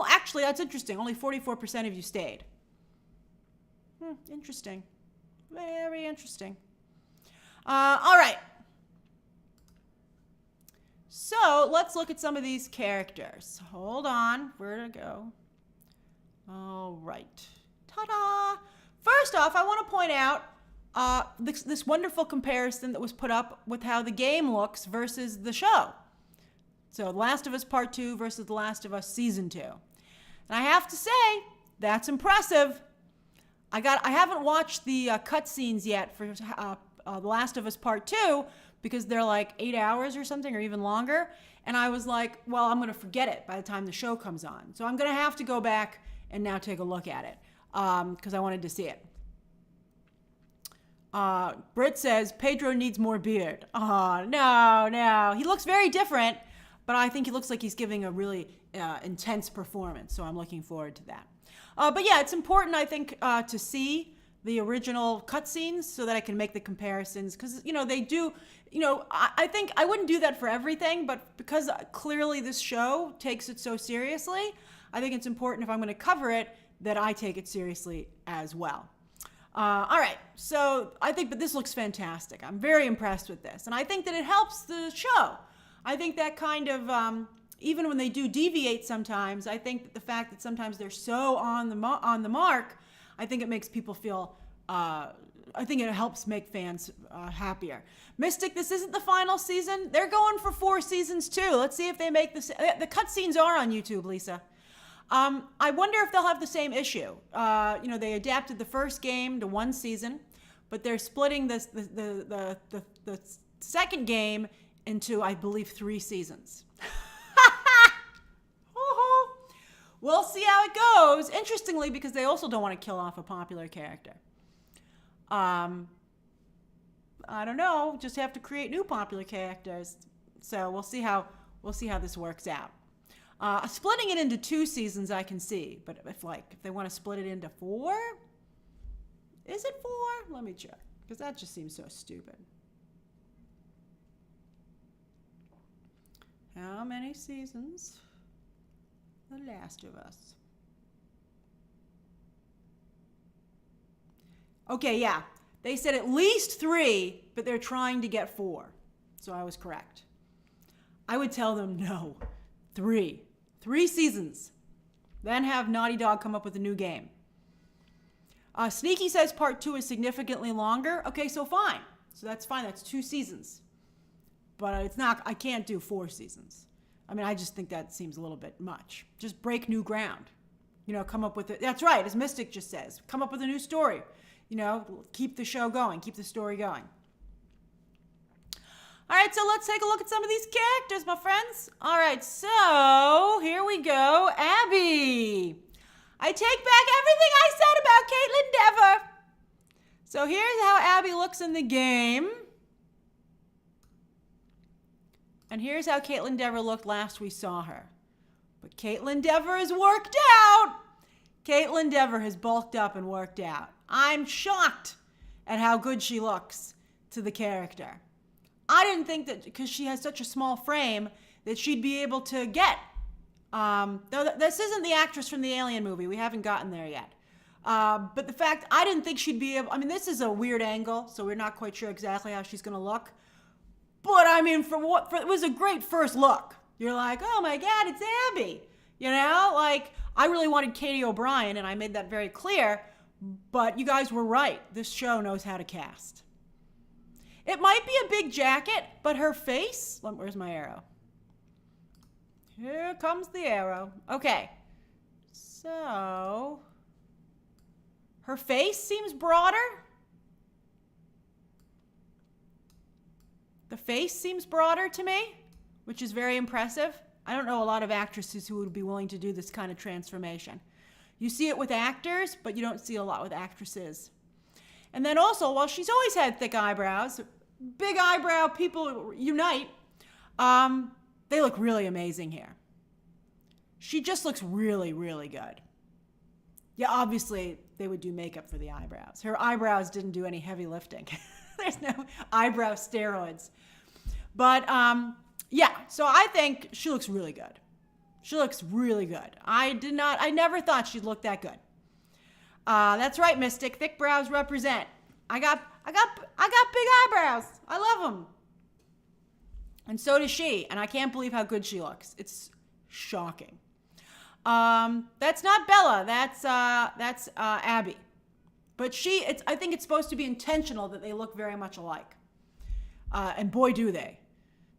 actually, that's interesting. Only 44% of you stayed. Interesting. Very interesting. All right. So let's look at some of these characters. Hold on. Where'd it go? All right. Ta-da! First off, I want to point out this wonderful comparison that was put up with how the game looks versus the show. So The Last of Us Part 2 versus The Last of Us Season 2. And I have to say, that's impressive. I haven't watched the cutscenes yet for The Last of Us Part 2 because they're like 8 hours or something, or even longer. And I was like, well, I'm going to forget it by the time the show comes on. So I'm going to have to go back and now take a look at it because I wanted to see it. Britt says, Pedro needs more beard. Oh, no. He looks very different, but I think he looks like he's giving a really intense performance. So I'm looking forward to that. But yeah, it's important, I think, to see the original cutscenes so that I can make the comparisons. Because, they do, I think I wouldn't do that for everything, but because clearly this show takes it so seriously, I think it's important if I'm going to cover it that I take it seriously as well. All right, so but this looks fantastic. I'm very impressed with this. And I think that it helps the show. I think that kind of, even when they do deviate sometimes, I think that the fact that sometimes they're so on the mark, I think it makes people feel, I think it helps make fans happier. Mystic, this isn't the final season. They're going for 4 seasons too. Let's see if they make this. The cutscenes are on YouTube, Lisa. I wonder if they'll have the same issue. They adapted the first game to 1 season, but they're splitting the second game into, I believe, 3 seasons. We'll see how it goes. Interestingly, because they also don't want to kill off a popular character. I don't know. Just have to create new popular characters. So we'll see how this works out. Splitting it into 2 seasons, I can see. But if they want to split it into 4, is it 4? Let me check, because that just seems so stupid. How many seasons? The Last of Us. Okay, yeah. They said at least 3, but they're trying to get 4. So I was correct. I would tell them no. 3. 3 seasons. Then have Naughty Dog come up with a new game. Sneaky says part 2 is significantly longer. Okay, so fine. So that's fine. That's 2 seasons. But it's not, I can't do 4 seasons. I mean, I just think that seems a little bit much. Just break new ground. Come up with it. That's right, as Mystic just says. Come up with a new story. Keep the show going. Keep the story going. All right, so let's take a look at some of these characters, my friends. All right, so here we go. Abby. I take back everything I said about Caitlin Dever. So here's how Abby looks in the game. And here's how Caitlin Dever looked last we saw her. But Caitlin Dever has worked out. Caitlin Dever has bulked up and worked out. I'm shocked at how good she looks to the character. I didn't think that because she has such a small frame that she'd be able to get. This isn't the actress from the Alien movie. We haven't gotten there yet. But the fact, I didn't think she'd be able, I mean, this is a weird angle, so we're not quite sure exactly how she's going to look. But I mean, it was a great first look. You're like, oh my God, it's Abby. I really wanted Katie O'Brien, and I made that very clear. But you guys were right. This show knows how to cast. It might be a big jacket, but her face, where's my arrow? Here comes the arrow. Okay. So, her face seems broader. The face seems broader to me, which is very impressive. I don't know a lot of actresses who would be willing to do this kind of transformation. You see it with actors, but you don't see a lot with actresses. And then also, while she's always had thick eyebrows, big eyebrow people unite, they look really amazing here. She just looks really, really good. Yeah, obviously, they would do makeup for the eyebrows. Her eyebrows didn't do any heavy lifting. There's no eyebrow steroids. But, yeah, so I think she looks really good. She looks really good. I never thought she'd look that good. That's right, Mystic. Thick brows represent. I got big eyebrows. I love them. And so does she. And I can't believe how good she looks. It's shocking. That's not Bella. That's Abby. But I think it's supposed to be intentional that they look very much alike. And boy, do they.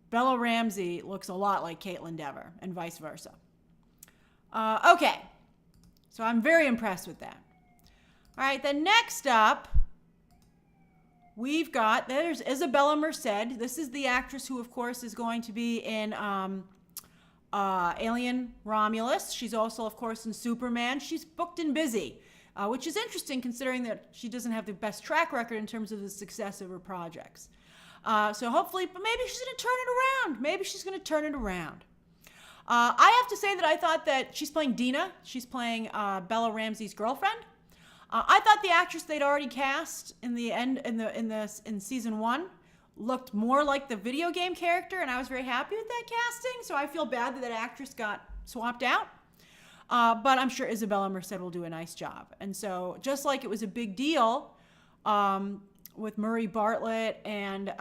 Bella Ramsey looks a lot like Caitlin Dever, and vice versa. Okay. So I'm very impressed with that. All right, then next up, there's Isabella Merced. This is the actress who, of course, is going to be in Alien Romulus. She's also, of course, in Superman. She's booked and busy, which is interesting considering that she doesn't have the best track record in terms of the success of her projects. So hopefully, but maybe she's going to turn it around. Maybe she's going to turn it around. I have to say that I thought that she's playing Dina. She's playing Bella Ramsey's girlfriend. I thought the actress they'd already cast in season 1 looked more like the video game character, and I was very happy with that casting. So I feel bad that actress got swapped out. But I'm sure Isabella Merced will do a nice job. And so just like it was a big deal with Murray Bartlett and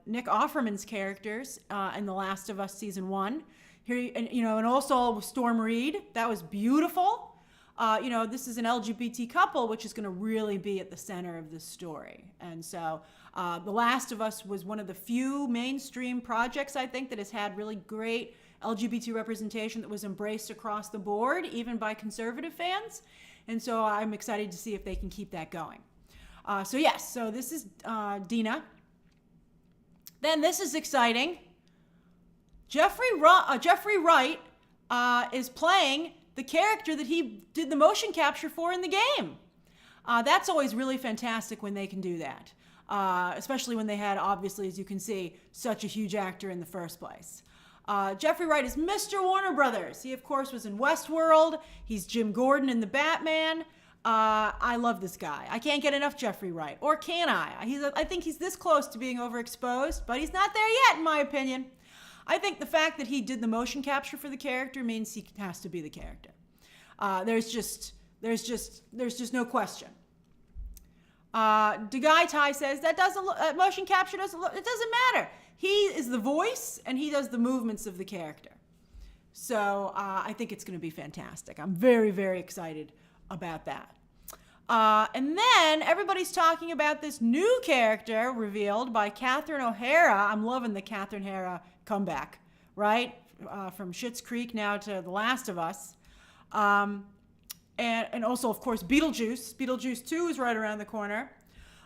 Nick Offerman's characters in The Last of Us season 1, here, and also with Storm Reed, that was beautiful. This is an LGBT couple, which is going to really be at the center of this story. And so The Last of Us was one of the few mainstream projects, I think, that has had really great LGBT representation that was embraced across the board, even by conservative fans. And so I'm excited to see if they can keep that going. So this is Dina. Then this is exciting. Jeffrey Wright is playing the character that he did the motion capture for in the game. That's always really fantastic when they can do that, especially when they had, obviously, as you can see, such a huge actor in the first place. Jeffrey Wright is Mr. Warner Brothers. He, of course, was in Westworld. He's Jim Gordon in The Batman. I love this guy. I can't get enough Jeffrey Wright. Or can I? I think he's this close to being overexposed, but he's not there yet, in my opinion. I think the fact that he did the motion capture for the character means he has to be the character. There's just no question. Degai Tai says that motion capture it doesn't matter. He is the voice and he does the movements of the character. So I think it's going to be fantastic. I'm very, very excited about that. And then everybody's talking about this new character revealed by Catherine O'Hara. I'm loving the Catherine O'Hara comeback, right? From Schitt's Creek now to The Last of Us. And also, of course, Beetlejuice. Beetlejuice 2 is right around the corner.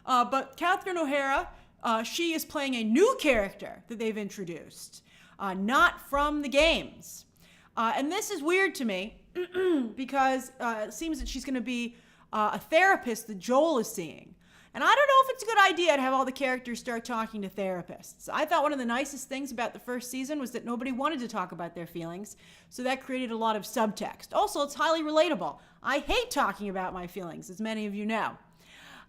But Catherine O'Hara, she is playing a new character that they've introduced, not from the games. And this is weird to me because it seems that she's going to be a therapist that Joel is seeing. And I don't know if it's a good idea to have all the characters start talking to therapists. I thought one of the nicest things about the first season was that nobody wanted to talk about their feelings, so that created a lot of subtext. Also, it's highly relatable. I hate talking about my feelings, as many of you know.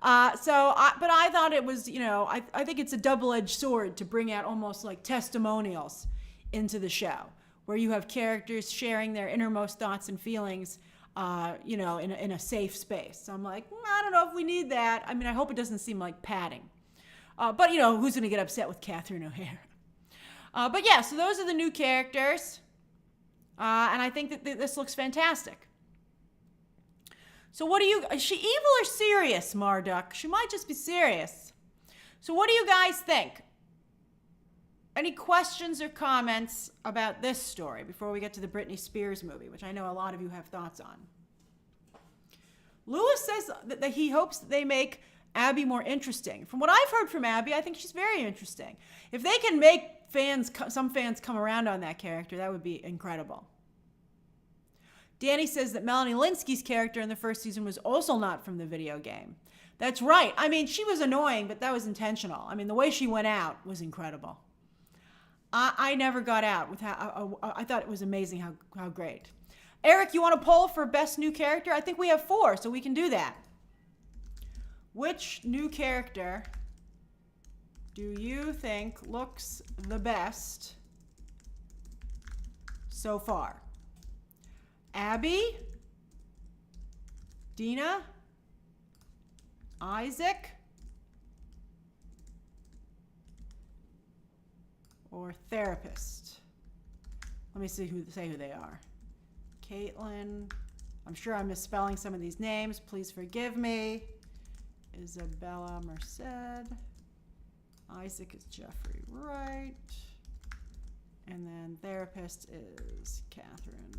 But I thought it was, I think it's a double-edged sword to bring out almost like testimonials into the show, where you have characters sharing their innermost thoughts and feelings in a safe space. So I'm like, I don't know if we need that. I mean, I hope it doesn't seem like padding. But who's going to get upset with Catherine O'Hara? But yeah, so those are the new characters. And I think that this looks fantastic. So is she evil or serious, Marduk? She might just be serious. So what do you guys think? Any questions or comments about this story before we get to the Britney Spears movie, which I know a lot of you have thoughts on? Lewis says that he hopes that they make Abby more interesting. From what I've heard from Abby, I think she's very interesting. If they can make some fans come around on that character, that would be incredible. Danny says that Melanie Linsky's character in the first season was also not from the video game. That's right. I mean, she was annoying, but that was intentional. I mean, the way she went out was incredible. I never got out with how I thought it was amazing how great. Eric, you want a poll for best new character? I think we have 4, so we can do that. Which new character do you think looks the best so far? Abby? Dina? Isaac? Or therapist? Let me say who they are. Caitlin. I'm sure I'm misspelling some of these names. Please forgive me. Isabella Merced. Isaac is Jeffrey Wright. And then therapist is Catherine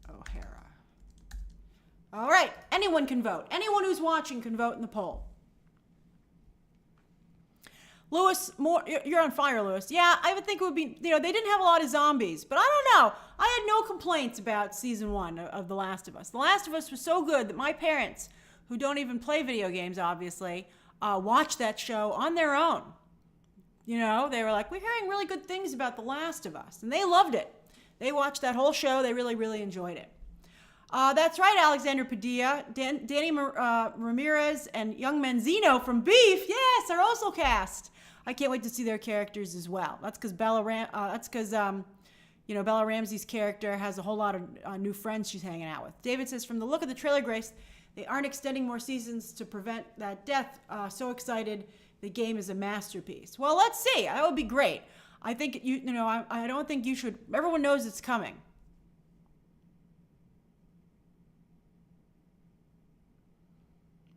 O'Hara. All right. Anyone can vote. Anyone who's watching can vote in the poll. Lewis, you're on fire, Lewis. Yeah, I would think it would be, they didn't have a lot of zombies, but I don't know. I had no complaints about season 1 of The Last of Us. The Last of Us was so good that my parents, who don't even play video games, obviously, watched that show on their own. They were like, we're hearing really good things about The Last of Us, and they loved it. They watched that whole show. They really, really enjoyed it. That's right, Alexander Padilla, Danny Ramirez, and young Menzino from Beef, yes, are also cast. I can't wait to see their characters as well. That's because Bella Ramsey's character has a whole lot of new friends she's hanging out with. David says, from the look of the trailer, Grace, they aren't extending more seasons to prevent that death. So excited. The game is a masterpiece. Well, let's see. That would be great. I think, I don't think you should. Everyone knows it's coming.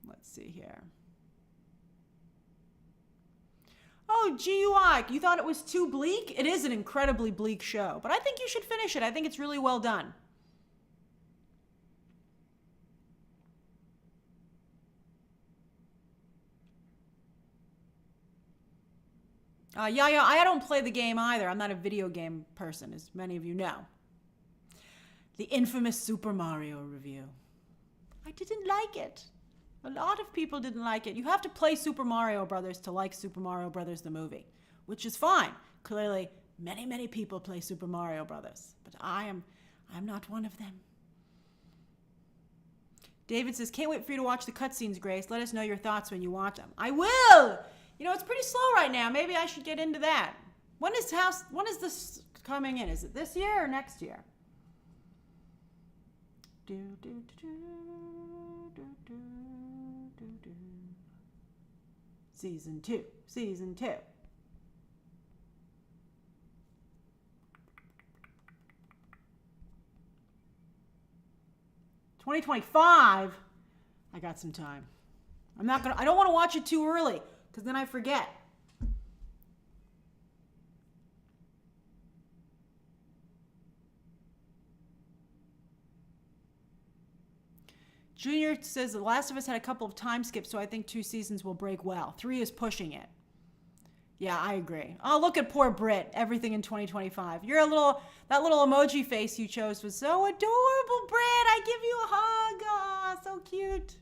Let's see here. Oh, GUI, you thought it was too bleak? It is an incredibly bleak show, but I think you should finish it. I think it's really well done. Yeah, I don't play the game either. I'm not a video game person, as many of you know. The infamous Super Mario review. I didn't like it. A lot of people didn't like it. You have to play Super Mario Brothers to like Super Mario Brothers the movie, which is fine. Clearly, many people play Super Mario Brothers, but I'm not one of them. David says, can't wait for you to watch the cutscenes, Grace. Let us know your thoughts when you watch them. I will! You know, it's pretty slow right now. Maybe I should get into that. When is this coming in? Is it this year or next year? Season 2. 2025. I got some time. I don't want to watch it too early, because then I forget. Junior says The Last of Us had a couple of time skips, so I think 2 seasons will break well. 3 is pushing it. Yeah, I agree. Oh, look at poor Brit. Everything in 2025. That little emoji face you chose was so adorable, Brit. I give you a hug. Oh, so cute.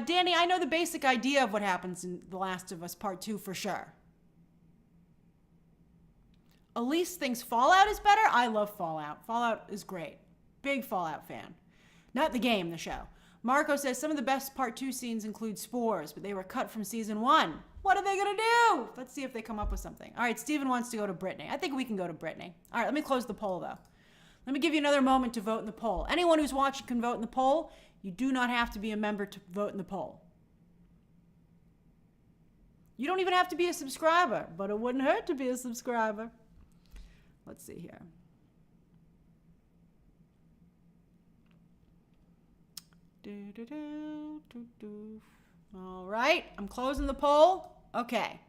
Danny, I know the basic idea of what happens in The Last of Us Part 2 for sure. Elise thinks Fallout is better. I love Fallout. Fallout is great. Big Fallout fan. Not the game, the show. Marco says some of the best Part 2 scenes include spores, but they were cut from Season 1. What are they going to do? Let's see if they come up with something. All right, Steven wants to go to Britney. I think we can go to Britney. All right, let me close the poll, though. Let me give you another moment to vote in the poll. Anyone who's watching can vote in the poll. You do not have to be a member to vote in the poll. You don't even have to be a subscriber, but it wouldn't hurt to be a subscriber. Let's see here. All right, I'm closing the poll. Okay.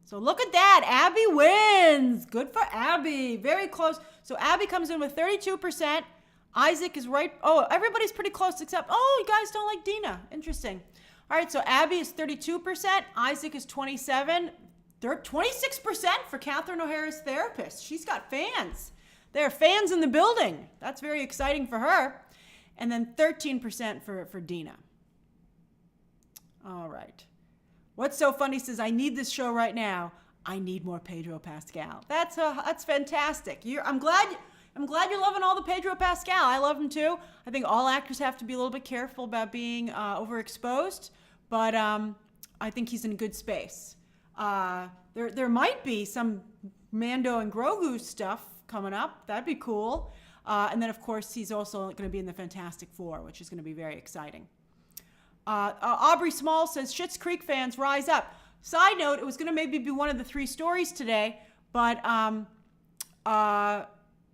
So look at that. Abby wins. Good for Abby. Very close. So Abby comes in with 32%. Isaac is right. Oh, everybody's pretty close except, oh, you guys don't like Dina. Interesting. All right, so Abby is 32%. Isaac is 27%. 26% for Catherine O'Hara's therapist. She's got fans. There are fans in the building. That's very exciting for her. And then 13% for Dina. All right. What's so funny says, I need this show right now. I need more Pedro Pascal. That's fantastic. I'm glad you're loving all the Pedro Pascal. I love him too. I think all actors have to be a little bit careful about being overexposed, but I think he's in a good space. There might be some Mando and Grogu stuff coming up. That'd be cool. And then, of course, he's also going to be in the Fantastic Four, which is going to be very exciting. Aubrey Small says, Schitt's Creek fans, rise up. Side note, it was going to maybe be one of the 3 stories today, but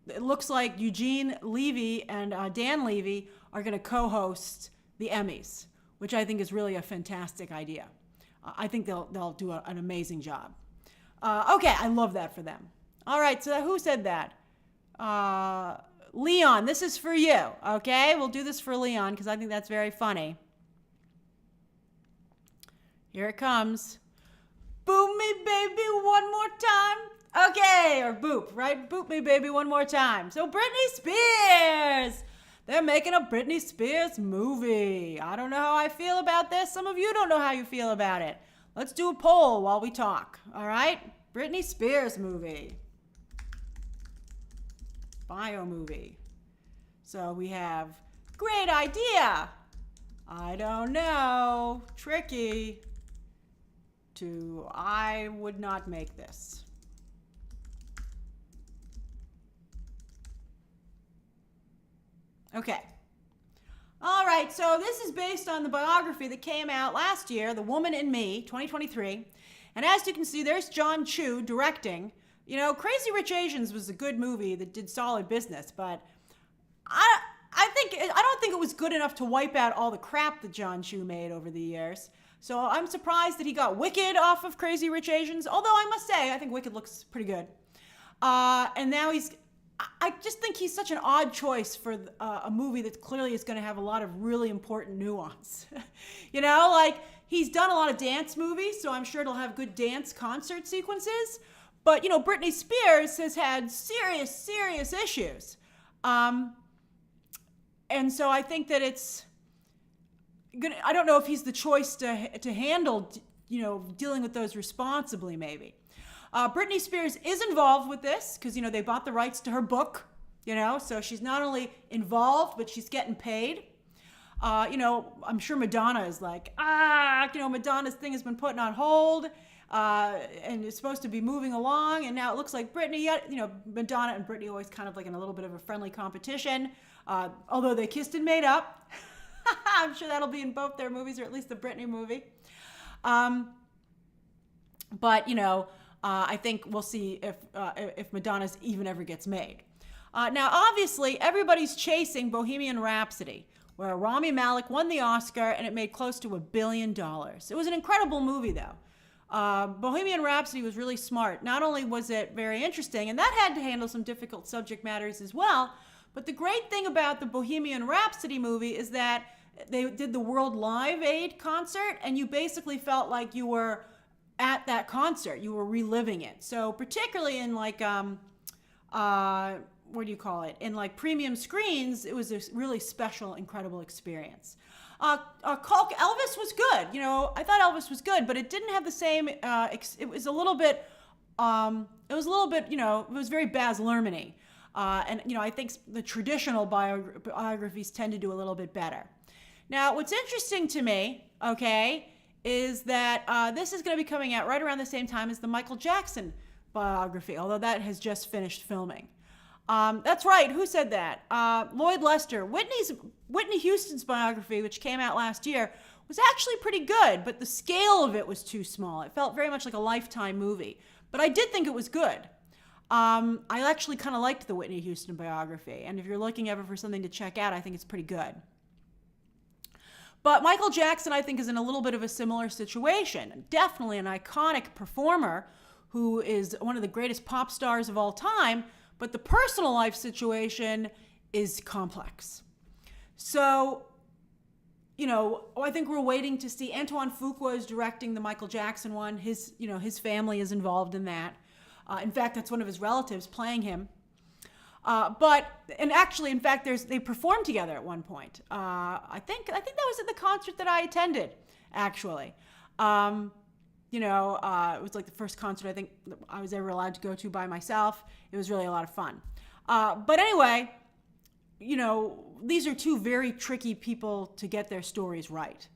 it looks like Eugene Levy and Dan Levy are going to co-host the Emmys, which I think is really a fantastic idea. I think they'll do an amazing job. Okay, I love that for them. All right, so who said that? Leon, this is for you, okay? We'll do this for Leon because I think that's very funny. Here it comes. Boop me, baby, one more time. Okay, or boop, right? Boop me, baby, one more time. So Britney Spears. They're making a Britney Spears movie. I don't know how I feel about this. Some of you don't know how you feel about it. Let's do a poll while we talk, all right? Britney Spears movie. Bio movie. So we have, great idea. I don't know. Tricky. I would not make this. Okay. All right, so this is based on the biography that came out last year, The Woman in Me, 2023. And as you can see, there's John Chu directing. You know, Crazy Rich Asians was a good movie that did solid business, but I don't think it was good enough to wipe out all the crap that John Chu made over the years. So I'm surprised that he got Wicked off of Crazy Rich Asians, although I must say, I think Wicked looks pretty good. And now he's I just think he's such an odd choice for a movie that clearly is going to have a lot of really important nuance. You know, like he's done a lot of dance movies, so I'm sure it'll have good dance concert sequences. But, you know, Britney Spears has had serious, serious issues. And so I think that I don't know if he's the choice to handle, you know, dealing with those responsibly, maybe. Britney Spears is involved with this because, you know, they bought the rights to her book, you know, so she's not only involved, but she's getting paid. You know, I'm sure Madonna is like, you know, Madonna's thing has been put on hold and it's supposed to be moving along. And now it looks like Britney, you know, Madonna and Britney always kind of like in a little bit of a friendly competition, although they kissed and made up. I'm sure that'll be in both their movies, or at least the Britney movie. But, you know, I think we'll see if Madonna's even ever gets made. Now, obviously, everybody's chasing Bohemian Rhapsody, where Rami Malek won the Oscar and it made close to $1 billion. It was an incredible movie, though. Bohemian Rhapsody was really smart. Not only was it very interesting, and that had to handle some difficult subject matters as well, but the great thing about the Bohemian Rhapsody movie is that they did the World Live Aid concert, and you basically felt like you were at that concert. You were reliving it. So particularly in like, what do you call it? In like premium screens, it was a really special, incredible experience. Elvis was good. You know, I thought Elvis was good, but it didn't have the same, it was a little bit, you know, it was very Baz Luhrmann-y. And, you know, I think the traditional biographies tend to do a little bit better. Now, what's interesting to me, okay, is that this is going to be coming out right around the same time as the Michael Jackson biography, although that has just finished filming. That's right. Who said that? Lloyd Lester. Whitney Houston's biography, which came out last year, was actually pretty good, but the scale of it was too small. It felt very much like a Lifetime movie, but I did think it was good. I actually kind of liked the Whitney Houston biography, and if you're looking ever for something to check out, I think it's pretty good. But Michael Jackson, I think, is in a little bit of a similar situation. Definitely an iconic performer who is one of the greatest pop stars of all time, but the personal life situation is complex. So, you know, I think we're waiting to see. Antoine Fuqua is directing the Michael Jackson one. His family is involved in that. In fact, that's one of his relatives playing him. In fact, they performed together at one point. I think that was at the concert that I attended, actually. It was like the first concert I think I was ever allowed to go to by myself. It was really a lot of fun. But anyway, you know, these are two very tricky people to get their stories right.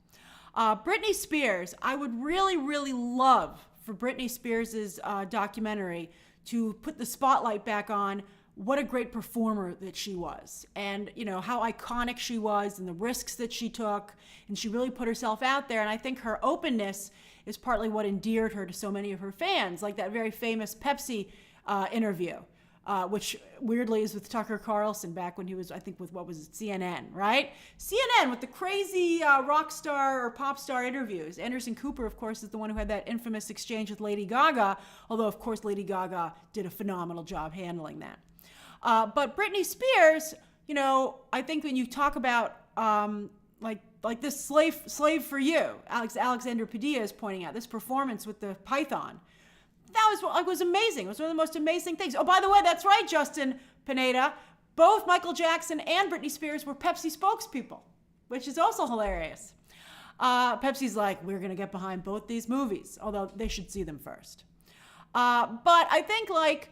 Britney Spears, I would really, really love for Britney Spears' documentary to put the spotlight back on what a great performer that she was, and you know how iconic she was and the risks that she took, and she really put herself out there. And I think her openness is partly what endeared her to so many of her fans, like that very famous Pepsi interview, which weirdly is with Tucker Carlson back when he was, I think, with what was it, CNN, right? CNN with the crazy rock star or pop star interviews. Anderson Cooper, of course, is the one who had that infamous exchange with Lady Gaga, although, of course, Lady Gaga did a phenomenal job handling that. But Britney Spears, you know, I think when you talk about like this slave for you, Alexander Padilla is pointing out, this performance with the Python, that was amazing. It was one of the most amazing things. Oh, by the way, that's right, Justin Pineda. Both Michael Jackson and Britney Spears were Pepsi spokespeople, which is also hilarious. Pepsi's like, we're going to get behind both these movies, although they should see them first. But I think, like,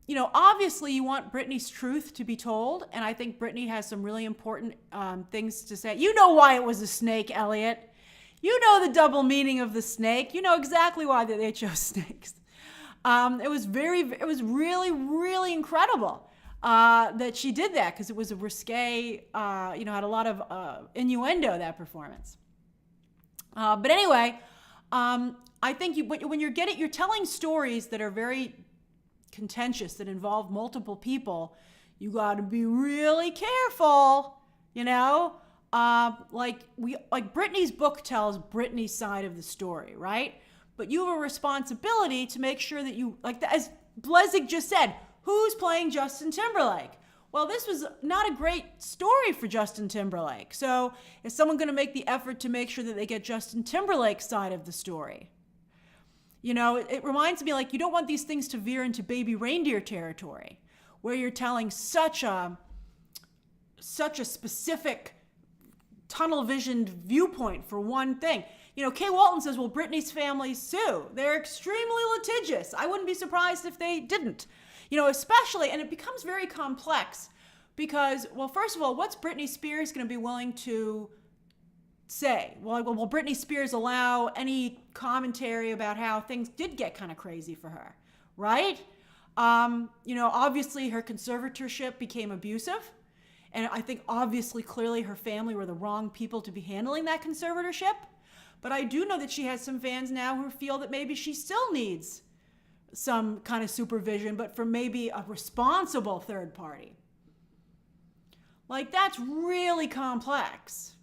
you know, obviously you want Britney's truth to be told, and I think Britney has some really important things to say. You know why it was a snake, Elliot. You know the double meaning of the snake. You know exactly why they chose snakes. It was really, really incredible that she did that, because it was a risque, had a lot of innuendo, that performance. But anyway, I think when you're telling stories that are very contentious, that involve multiple people, you got to be really careful, you know? Like Britney's book tells Britney's side of the story, right? But you have a responsibility to make sure that you, as Blezig just said, who's playing Justin Timberlake? Well, this was not a great story for Justin Timberlake. So is someone going to make the effort to make sure that they get Justin Timberlake's side of the story? You know, it reminds me, like, you don't want these things to veer into baby reindeer territory, where you're telling such a specific tunnel-visioned viewpoint for one thing. You know, Kay Walton says, well, Britney's family sue. They're extremely litigious. I wouldn't be surprised if they didn't. You know, especially, and it becomes very complex because, well, first of all, what's Britney Spears going to be willing to say? Well, will Britney Spears allow any commentary about how things did get kind of crazy for her, right? You know, obviously her conservatorship became abusive. And I think obviously, clearly her family were the wrong people to be handling that conservatorship. But I do know that she has some fans now who feel that maybe she still needs some kind of supervision, but from maybe a responsible third party. Like, that's really complex.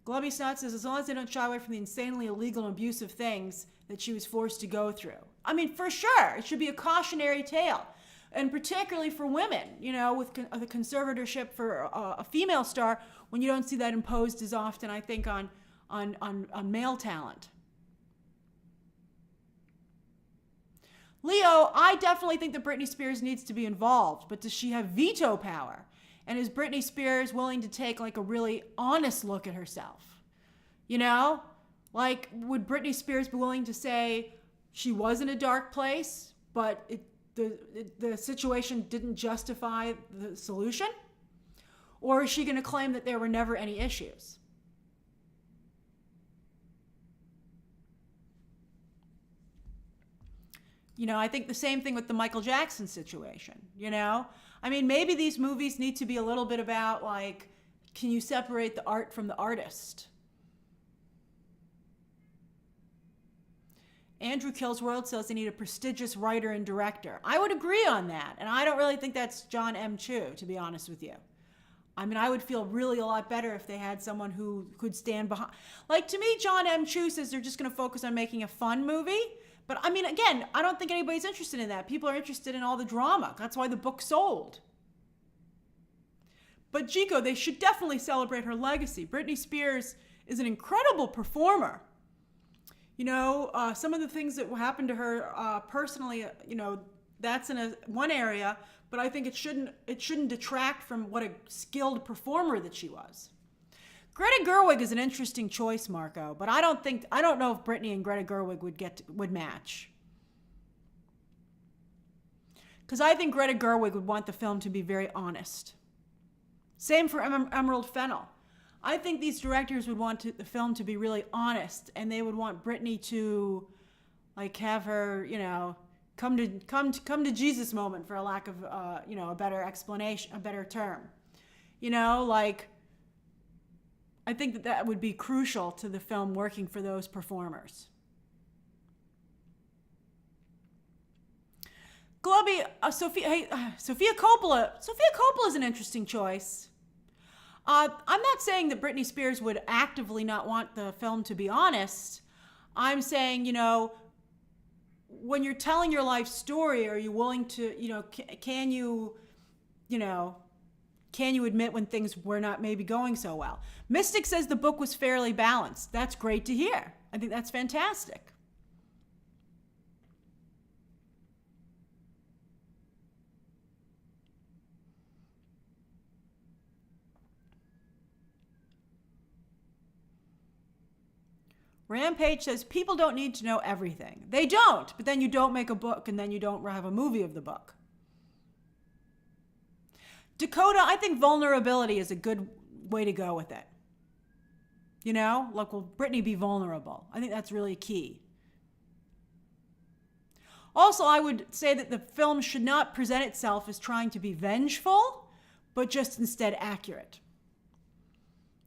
Glubby Snot says, as long as they don't shy away from the insanely illegal and abusive things that she was forced to go through. I mean, for sure, it should be a cautionary tale. And particularly for women, you know, with the conservatorship for a female star, when you don't see that imposed as often, I think, on male talent. Leo, I definitely think that Britney Spears needs to be involved, but does she have veto power? And is Britney Spears willing to take like a really honest look at herself? You know, like, would Britney Spears be willing to say she was in a dark place, but the situation didn't justify the solution? Or is she going to claim that there were never any issues? You know, I think the same thing with the Michael Jackson situation, you know? I mean, maybe these movies need to be a little bit about, like, can you separate the art from the artist? Andrew Kills World says they need a prestigious writer and director. I would agree on that, and I don't really think that's John M. Chu, to be honest with you. I mean, I would feel really a lot better if they had someone who could stand behind. Like, to me, John M. Chu says they're just going to focus on making a fun movie. But I mean, again, I don't think anybody's interested in that. People are interested in all the drama. That's why the book sold. But Chico, they should definitely celebrate her legacy. Britney Spears is an incredible performer. You know, some of the things that happened to her personally, you know, that's in one area, but I think it shouldn't detract from what a skilled performer that she was. Greta Gerwig is an interesting choice, Marco, but I don't know if Britney and Greta Gerwig would match. Because I think Greta Gerwig would want the film to be very honest. Same for Emerald Fennell. I think these directors would want the film to be really honest, and they would want Britney to, like, have her, you know, come to Jesus moment, for a lack of, you know, a better explanation, a better term. You know, like, I think that would be crucial to the film working for those performers. Globby, Sofia Coppola. Sofia Coppola is an interesting choice. I'm not saying that Britney Spears would actively not want the film to be honest. I'm saying, you know, when you're telling your life story, are you willing to, you know, can you admit when things were not maybe going so well? Mystic says the book was fairly balanced. That's great to hear. I think that's fantastic. Rampage says people don't need to know everything. They don't, but then you don't make a book and then you don't have a movie of the book. Dakota, I think vulnerability is a good way to go with it. You know, like, will Britney be vulnerable? I think that's really key. Also, I would say that the film should not present itself as trying to be vengeful, but just instead accurate.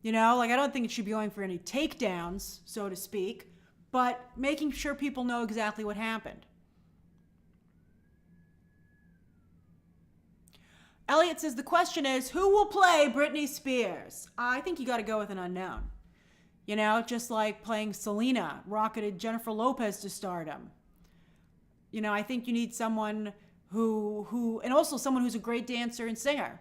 You know, like, I don't think it should be going for any takedowns, so to speak, but making sure people know exactly what happened. Elliot says the question is, who will play Britney Spears? I think you got to go with an unknown. You know, just like playing Selena rocketed Jennifer Lopez to stardom. You know, I think you need someone and also someone who's a great dancer and singer.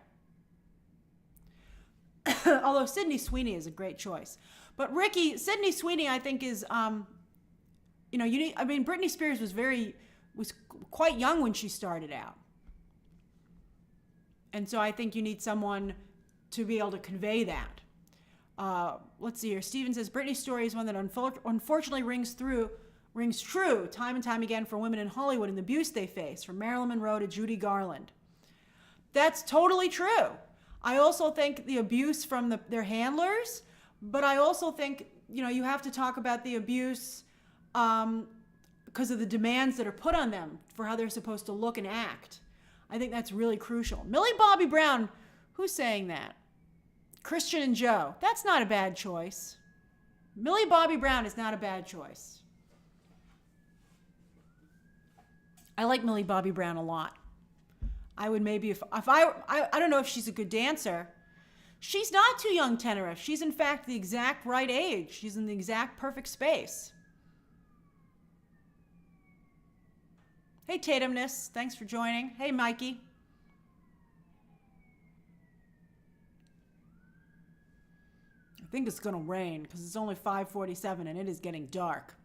Although Sydney Sweeney is a great choice. But Sydney Sweeney, I think is, Britney Spears was quite young when she started out. And so I think you need someone to be able to convey that. Let's see here. Steven says, Britney's story is one that unfortunately rings true time and time again for women in Hollywood and the abuse they face, from Marilyn Monroe to Judy Garland. That's totally true. I also think the abuse from their handlers, but I also think, you have to talk about the abuse because of the demands that are put on them for how they're supposed to look and act. I think that's really crucial. Millie Bobby Brown, who's saying that? Christian and Joe. That's not a bad choice. Millie Bobby Brown is not a bad choice. I like Millie Bobby Brown a lot. I would maybe, if I don't know if she's a good dancer. She's not too young, Tenerife. She's in fact the exact right age. She's in the exact perfect space. Hey, Tatumness. Thanks for joining. Hey, Mikey. I think it's going to rain because it's only 5:47 and it is getting dark.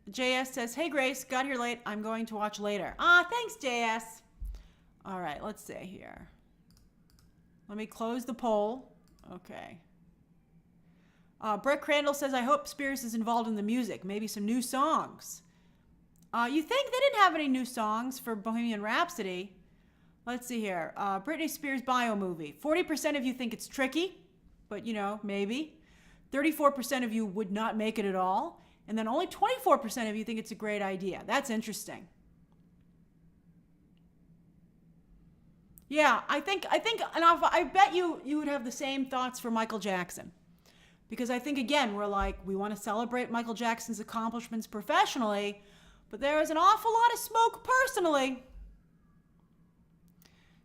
JS says, hey, Grace, got here late. I'm going to watch later. Thanks, JS. All right, let's see here. Let me close the poll. Okay. Brett Crandall says, I hope Spears is involved in the music. Maybe some new songs. You think they didn't have any new songs for Bohemian Rhapsody? Let's see here. Britney Spears bio movie. 40% of you think it's tricky, but maybe. 34% of you would not make it at all. And then only 24% of you think it's a great idea. That's interesting. Yeah, I think, and I bet you would have the same thoughts for Michael Jackson. Because I think, again, we want to celebrate Michael Jackson's accomplishments professionally, but there is an awful lot of smoke personally.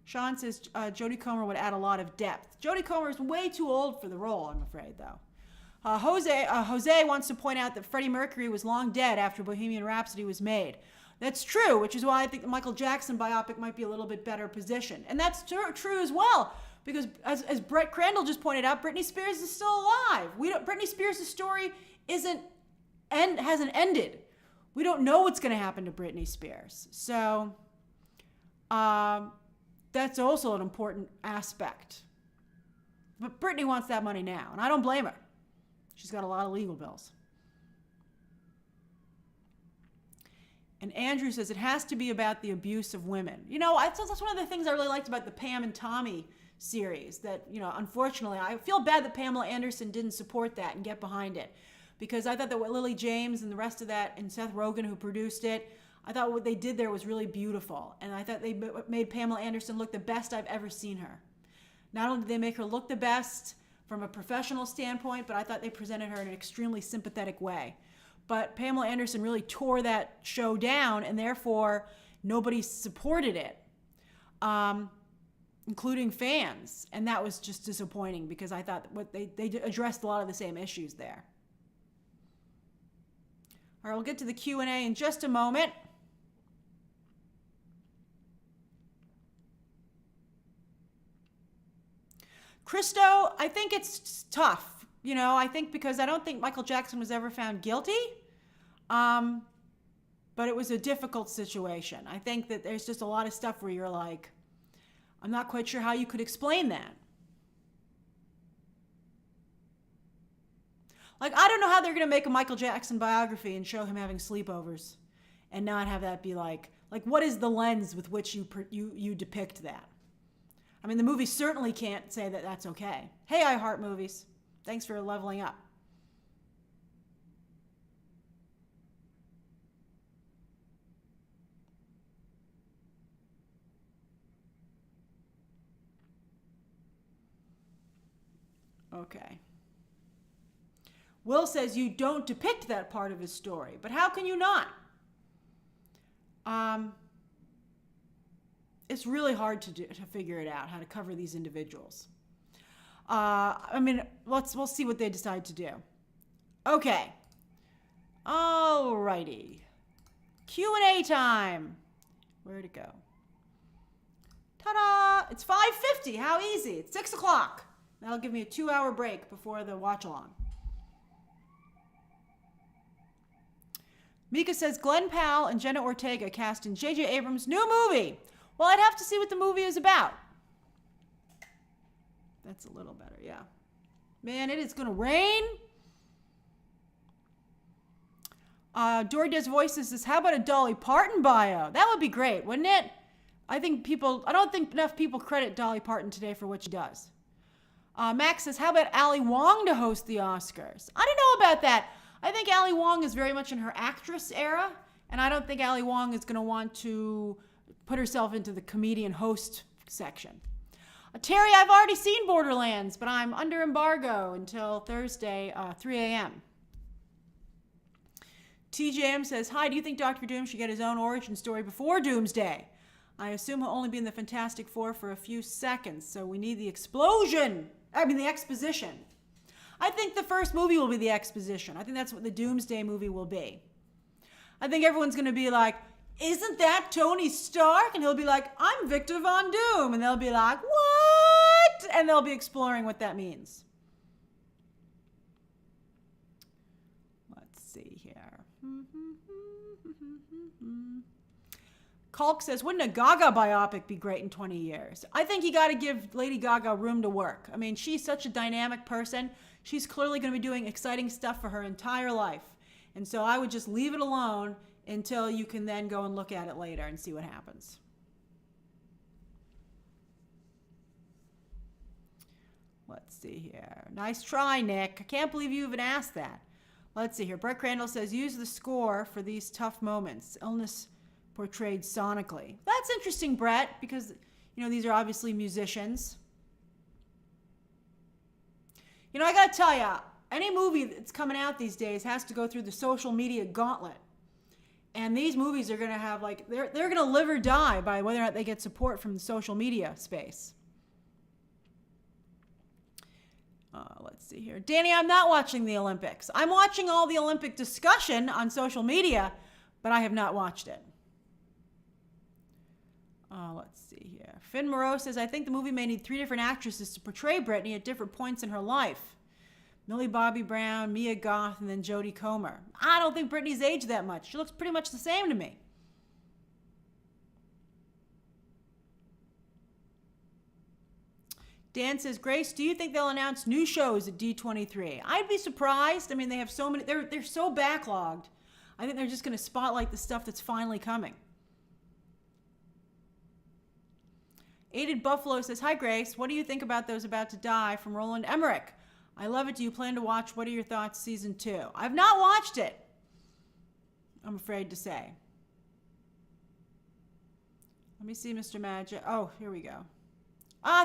Sean says Jodie Comer would add a lot of depth. Jodie Comer is way too old for the role, I'm afraid, though. Jose wants to point out that Freddie Mercury was long dead after Bohemian Rhapsody was made. That's true, which is why I think the Michael Jackson biopic might be a little bit better positioned. And that's true as well, because as Brett Crandall just pointed out, Britney Spears is still alive. Britney Spears' story hasn't ended. We don't know what's going to happen to Britney Spears. So that's also an important aspect. But Britney wants that money now, and I don't blame her. She's got a lot of legal bills. And Andrew says it has to be about the abuse of women. That's one of the things I really liked about the Pam and Tommy series. That, unfortunately, I feel bad that Pamela Anderson didn't support that and get behind it. Because I thought that what Lily James and the rest of that, and Seth Rogen who produced it, I thought what they did there was really beautiful. And I thought they made Pamela Anderson look the best I've ever seen her. Not only did they make her look the best from a professional standpoint, but I thought they presented her in an extremely sympathetic way. But Pamela Anderson really tore that show down, and therefore nobody supported it, including fans. And that was just disappointing because I thought they addressed a lot of the same issues there. All right, we'll get to the Q&A in just a moment. Christo, I think it's tough. I think because I don't think Michael Jackson was ever found guilty. But it was a difficult situation. I think that there's just a lot of stuff where you're like, I'm not quite sure how you could explain that. I don't know how they're going to make a Michael Jackson biography and show him having sleepovers and not have that be like what is the lens with which you depict that? I mean, the movie certainly can't say that that's okay. Hey, I Heart Movies. Thanks for leveling up. Okay. Will says you don't depict that part of his story, but how can you not? It's really hard to figure it out, how to cover these individuals. We'll see what they decide to do. Okay. Alrighty. Q&A time. Where'd it go? Ta-da! It's 5:50. How easy. It's 6 o'clock. That'll give me a 2-hour break before the watch-along. Mika says, Glenn Powell and Jenna Ortega cast in J.J. Abrams' new movie. Well, I'd have to see what the movie is about. That's a little better, yeah. Man, it is going to rain. Dory Does Voices says, how about a Dolly Parton bio? That would be great, wouldn't it? I don't think enough people credit Dolly Parton today for what she does. Max says, how about Ali Wong to host the Oscars? I don't know about that. I think Ali Wong is very much in her actress era, and I don't think Ali Wong is going to want to put herself into the comedian host section. Terry, I've already seen Borderlands, but I'm under embargo until Thursday, 3 a.m. TJM says, hi, do you think Dr. Doom should get his own origin story before Doomsday? I assume he'll only be in the Fantastic Four for a few seconds, so we need the exposition. I think the first movie will be the exposition. I think that's what the Doomsday movie will be. I think everyone's going to be like, isn't that Tony Stark? And he'll be like, I'm Victor Von Doom. And they'll be like, what? And they'll be exploring what that means. Let's see here. Kalk says, wouldn't a Gaga biopic be great in 20 years? I think you got to give Lady Gaga room to work. I mean, she's such a dynamic person. She's clearly going to be doing exciting stuff for her entire life. And so I would just leave it alone until you can then go and look at it later and see what happens. Let's see here. Nice try, Nick. I can't believe you even asked that. Let's see here. Brett Crandall says, use the score for these tough moments. Illness portrayed sonically. That's interesting, Brett, because, these are obviously musicians. I got to tell you, any movie that's coming out these days has to go through the social media gauntlet. And these movies are going to have, they're going to live or die by whether or not they get support from the social media space. Let's see here. Danny, I'm not watching the Olympics. I'm watching all the Olympic discussion on social media, but I have not watched it. Let's see here. Finn Moreau says, I think the movie may need 3 different actresses to portray Britney at different points in her life. Millie Bobby Brown, Mia Goth, and then Jodie Comer. I don't think Britney's aged that much. She looks pretty much the same to me. Dan says, Grace, do you think they'll announce new shows at D23? I'd be surprised. I mean, they have so many. They're so backlogged. I think they're just going to spotlight the stuff that's finally coming. Aided Buffalo says, hi, Grace. What do you think about Those About to Die from Roland Emmerich? I love it. Do you plan to watch? What are your thoughts? Season 2. I've not watched it, I'm afraid to say. Let me see, Mr. Magic. Oh, here we go.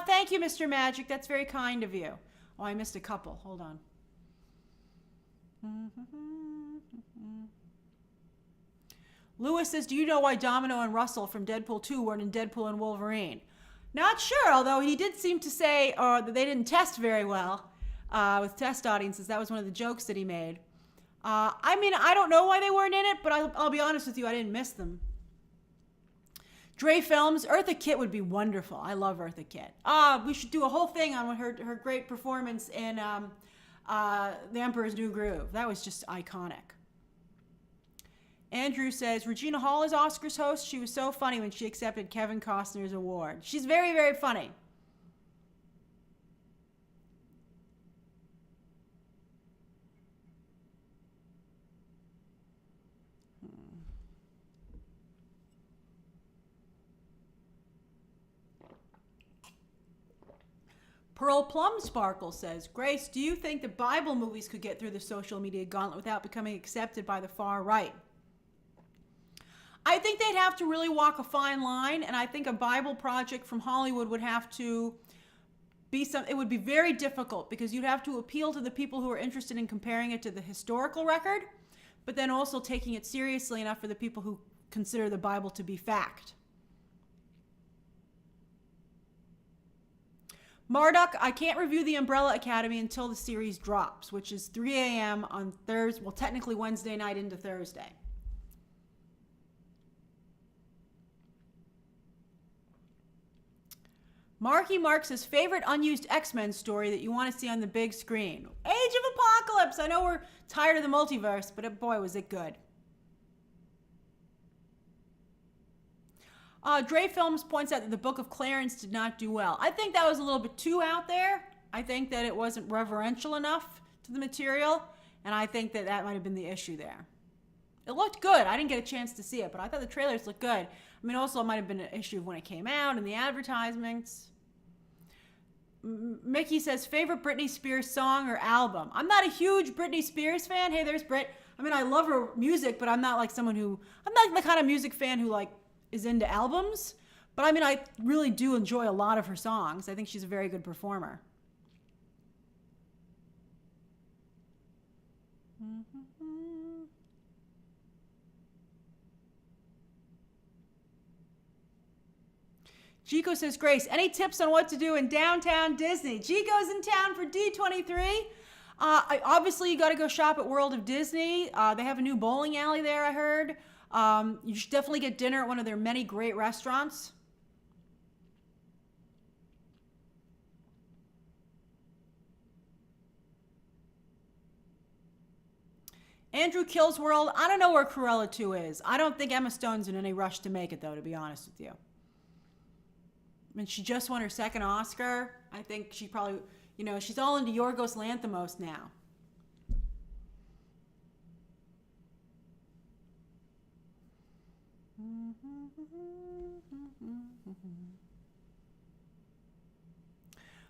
Thank you, Mr. Magic. That's very kind of you. Oh, I missed a couple. Hold on. Lewis says, do you know why Domino and Russell from Deadpool 2 weren't in Deadpool and Wolverine? Not sure, although he did seem to say that they didn't test very well with test audiences. That was one of the jokes that he made. I don't know why they weren't in it, but I'll be honest with you, I didn't miss them. Dre Films, Eartha Kitt would be wonderful. I love Eartha Kitt. We should do a whole thing on her great performance in The Emperor's New Groove. That was just iconic. Andrew says, Regina Hall is Oscars host. She was so funny when she accepted Kevin Costner's award. She's very, very funny. Pearl Plum Sparkle says, Grace, do you think the Bible movies could get through the social media gauntlet without becoming accepted by the far right? I think they'd have to really walk a fine line, and I think a Bible project from Hollywood would have to be it would be very difficult because you'd have to appeal to the people who are interested in comparing it to the historical record, but then also taking it seriously enough for the people who consider the Bible to be fact. Marduk, I can't review The Umbrella Academy until the series drops, which is 3 a.m. on Thursday, well, technically Wednesday night into Thursday. Marky Mark says, favorite unused X-Men story that you want to see on the big screen? Age of Apocalypse. I know we're tired of the multiverse, but boy, was it good. Dre Films points out that the Book of Clarence did not do well. I think that was a little bit too out there. I think that it wasn't reverential enough to the material, and I think that that might have been the issue there. It looked good. I didn't get a chance to see it, but I thought the trailers looked good. I mean, also it might have been an issue of when it came out and the advertisements. Mickey says, favorite Britney Spears song or album? I'm not a huge Britney Spears fan. Hey, there's Brit. I mean, I love her music, but I'm not like someone who, I'm not the kind of music fan who like is into albums. But I mean, I really do enjoy a lot of her songs. I think she's a very good performer. Chico says, Grace, any tips on what to do in downtown Disney? Chico's in town for D23. Obviously, you got to go shop at World of Disney. They have a new bowling alley there, I heard. You should definitely get dinner at one of their many great restaurants. Andrew Kills World. I don't know where Cruella 2 is. I don't think Emma Stone's in any rush to make it, though, to be honest with you. I mean, she just won her second Oscar. I think she probably, you know, she's all into Yorgos Lanthimos now.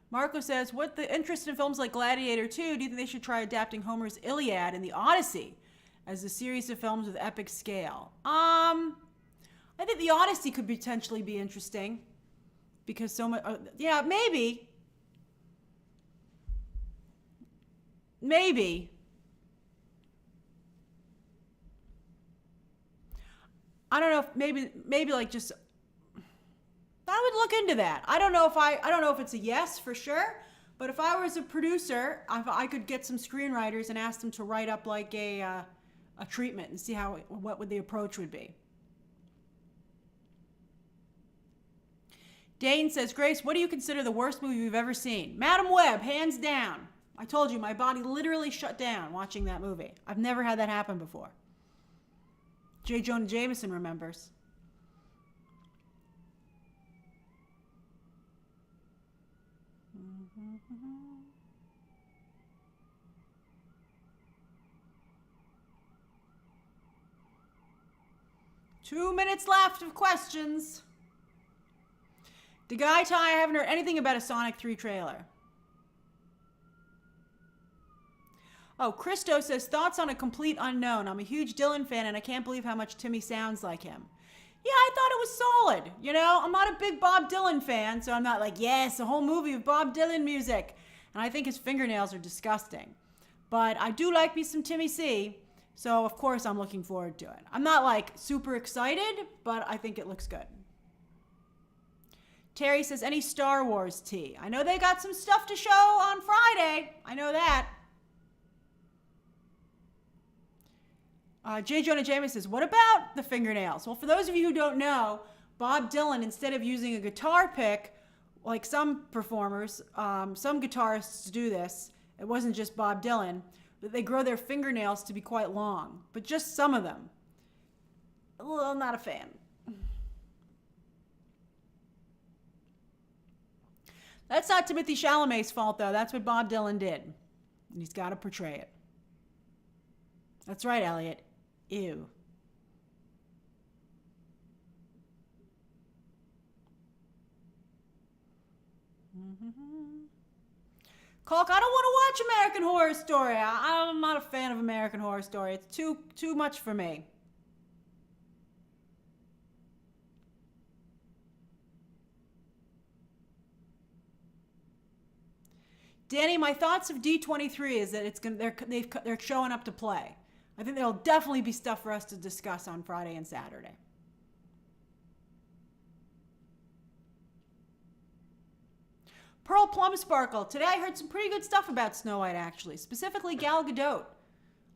Marco says, what the interest in films like Gladiator 2, do you think they should try adapting Homer's Iliad and the Odyssey as a series of films with epic scale? I think the Odyssey could potentially be interesting. Because so much, yeah, maybe. I don't know if maybe like just, I would look into that. I don't know if it's a yes for sure, but if I was a producer, I could get some screenwriters and ask them to write up like a treatment and see what would the approach would be. Dane says, Grace, what do you consider the worst movie you've ever seen? Madam Web, hands down. I told you, my body literally shut down watching that movie. I've never had that happen before. J. Jonah Jameson remembers. Two minutes left of questions. The guy Ty, I haven't heard anything about a Sonic 3 trailer. Oh, Christo says, thoughts on A Complete Unknown. I'm a huge Dylan fan and I can't believe how much Timmy sounds like him. Yeah, I thought it was solid. You know, I'm not a big Bob Dylan fan, so I'm not like, yes, a whole movie of Bob Dylan music. And I think his fingernails are disgusting. But I do like me some Timmy C, so of course I'm looking forward to it. I'm not like super excited, but I think it looks good. Terry says, any Star Wars tea? I know they got some stuff to show on Friday. I know that. J. Jonah Jameson says, what about the fingernails? Well, for those of you who don't know, Bob Dylan, instead of using a guitar pick, like some performers, some guitarists do this. It wasn't just Bob Dylan, but they grow their fingernails to be quite long. But just some of them. Well, I'm not a fan. That's not Timothée Chalamet's fault, though. That's what Bob Dylan did. And he's got to portray it. That's right, Elliot. Ew. Kalk, I don't want to watch American Horror Story. I'm not a fan of American Horror Story. It's too much for me. Danny, my thoughts of D23 is that they're showing up to play. I think there'll definitely be stuff for us to discuss on Friday and Saturday. Pearl Pearl Plum Sparkle. Today I heard some pretty good stuff about Snow White, actually. Specifically Gal Gadot.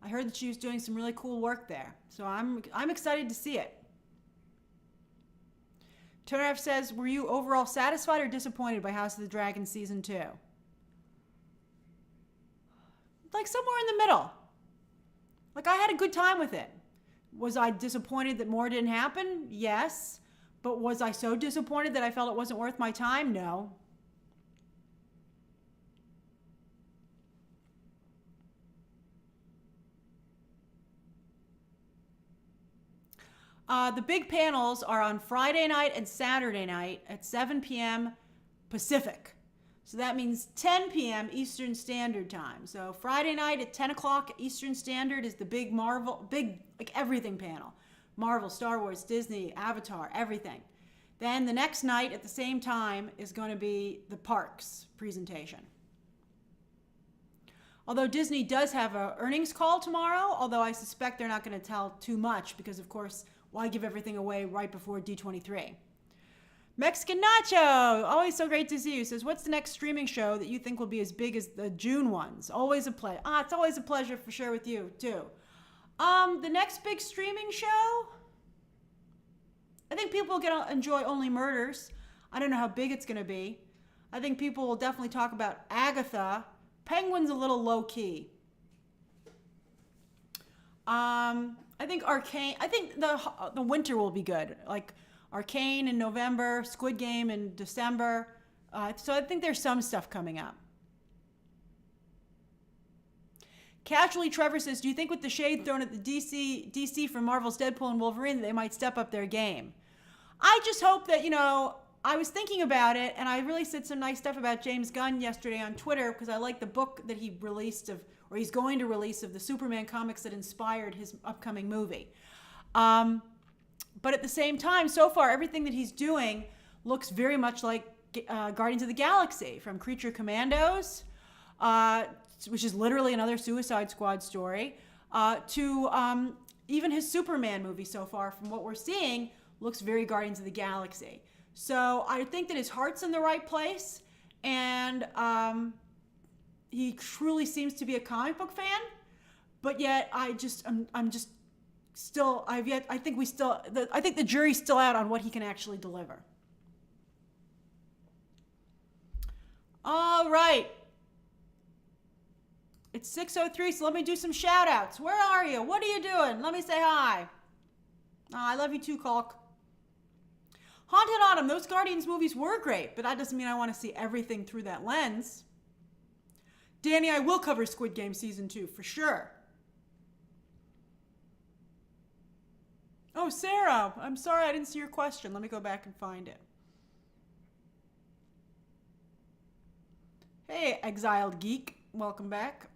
I heard that she was doing some really cool work there. So I'm excited to see it. Turner F says, were you overall satisfied or disappointed by House of the Dragon Season 2? Like somewhere in the middle. Like I had a good time with it. Was I disappointed that more didn't happen? Yes. But was I so disappointed that I felt it wasn't worth my time? No. The big panels are on Friday night and Saturday night at 7 p.m. Pacific. So that means 10 p.m. Eastern Standard Time. So Friday night at 10 o'clock Eastern Standard is the big Marvel, like everything panel. Marvel, Star Wars, Disney, Avatar, everything. Then the next night at the same time is going to be the parks presentation. Although Disney does have an earnings call tomorrow, although I suspect they're not going to tell too much because, of course, why give everything away right before D23? Mexican Nacho, always so great to see you, says, what's the next streaming show that you think will be as big as the June ones? Always a pleasure. It's always a pleasure for sure with you, too. The next big streaming show? I think people will enjoy Only Murders. I don't know how big it's going to be. I think people will definitely talk about Agatha. Penguin's a little low-key. I think Arcane, I think the winter will be good. Like Arcane in November, Squid Game in December. So I think there's some stuff coming up. Casually, Trevor says, do you think with the shade thrown at the DC for Marvel's Deadpool and Wolverine, they might step up their game? I just hope that, I was thinking about it, and I really said some nice stuff about James Gunn yesterday on Twitter because I like the book that he released or he's going to release of the Superman comics that inspired his upcoming movie. But at the same time, so far, everything that he's doing looks very much like Guardians of the Galaxy, from Creature Commandos, which is literally another Suicide Squad story, to even his Superman movie so far, from what we're seeing, looks very Guardians of the Galaxy. So I think that his heart's in the right place, and he truly seems to be a comic book fan, but yet I think the jury's still out on what he can actually deliver. All right. It's 6:03, so let me do some shout outs. Where are you? What are you doing? Let me say hi. I love you too, Kalk. Haunted Autumn, those Guardians movies were great, but that doesn't mean I want to see everything through that lens. Danny, I will cover Squid Game Season 2, for sure. Oh, Sarah, I'm sorry I didn't see your question. Let me go back and find it. Hey, Exiled Geek, welcome back.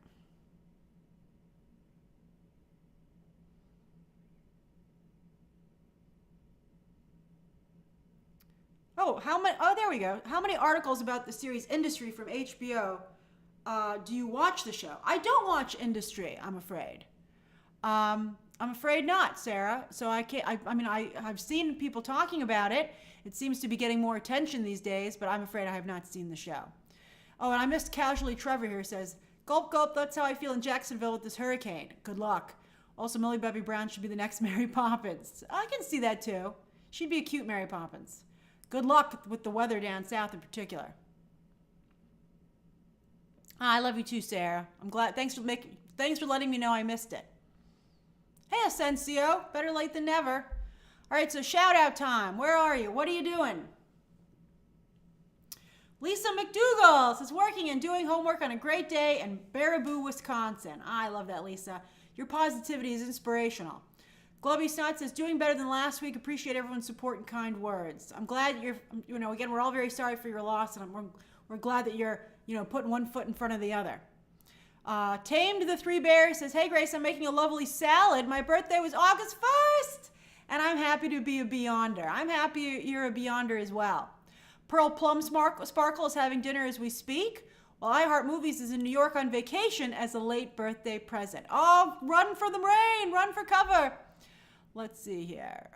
There we go. How many articles about the series Industry from HBO do you watch the show? I don't watch Industry, I'm afraid. I'm afraid not, Sarah. So I can't, I've seen people talking about it. It seems to be getting more attention these days, but I'm afraid I have not seen the show. Oh, and I missed Casually Trevor here says, gulp, gulp, that's how I feel in Jacksonville with this hurricane. Good luck. Also, Millie Bobby Brown should be the next Mary Poppins. I can see that too. She'd be a cute Mary Poppins. Good luck with the weather down south in particular. I love you too, Sarah. I'm glad. Thanks for letting me know I missed it. Hey, Asensio. Better late than never. All right, so shout out time. Where are you? What are you doing? Lisa McDougall says, working and doing homework on a great day in Baraboo, Wisconsin. I love that, Lisa. Your positivity is inspirational. Globby Snot says, doing better than last week. Appreciate everyone's support and kind words. I'm glad again, we're all very sorry for your loss, and we're glad that you're, putting one foot in front of the other. Tamed the Three Bears says, hey, Grace, I'm making a lovely salad. My birthday was August 1st, and I'm happy to be a Beyonder. I'm happy you're a Beyonder as well. Pearl Plum Sparkle is having dinner as we speak, while iHeart Movies is in New York on vacation as a late birthday present. Oh, run for the rain, run for cover. Let's see here.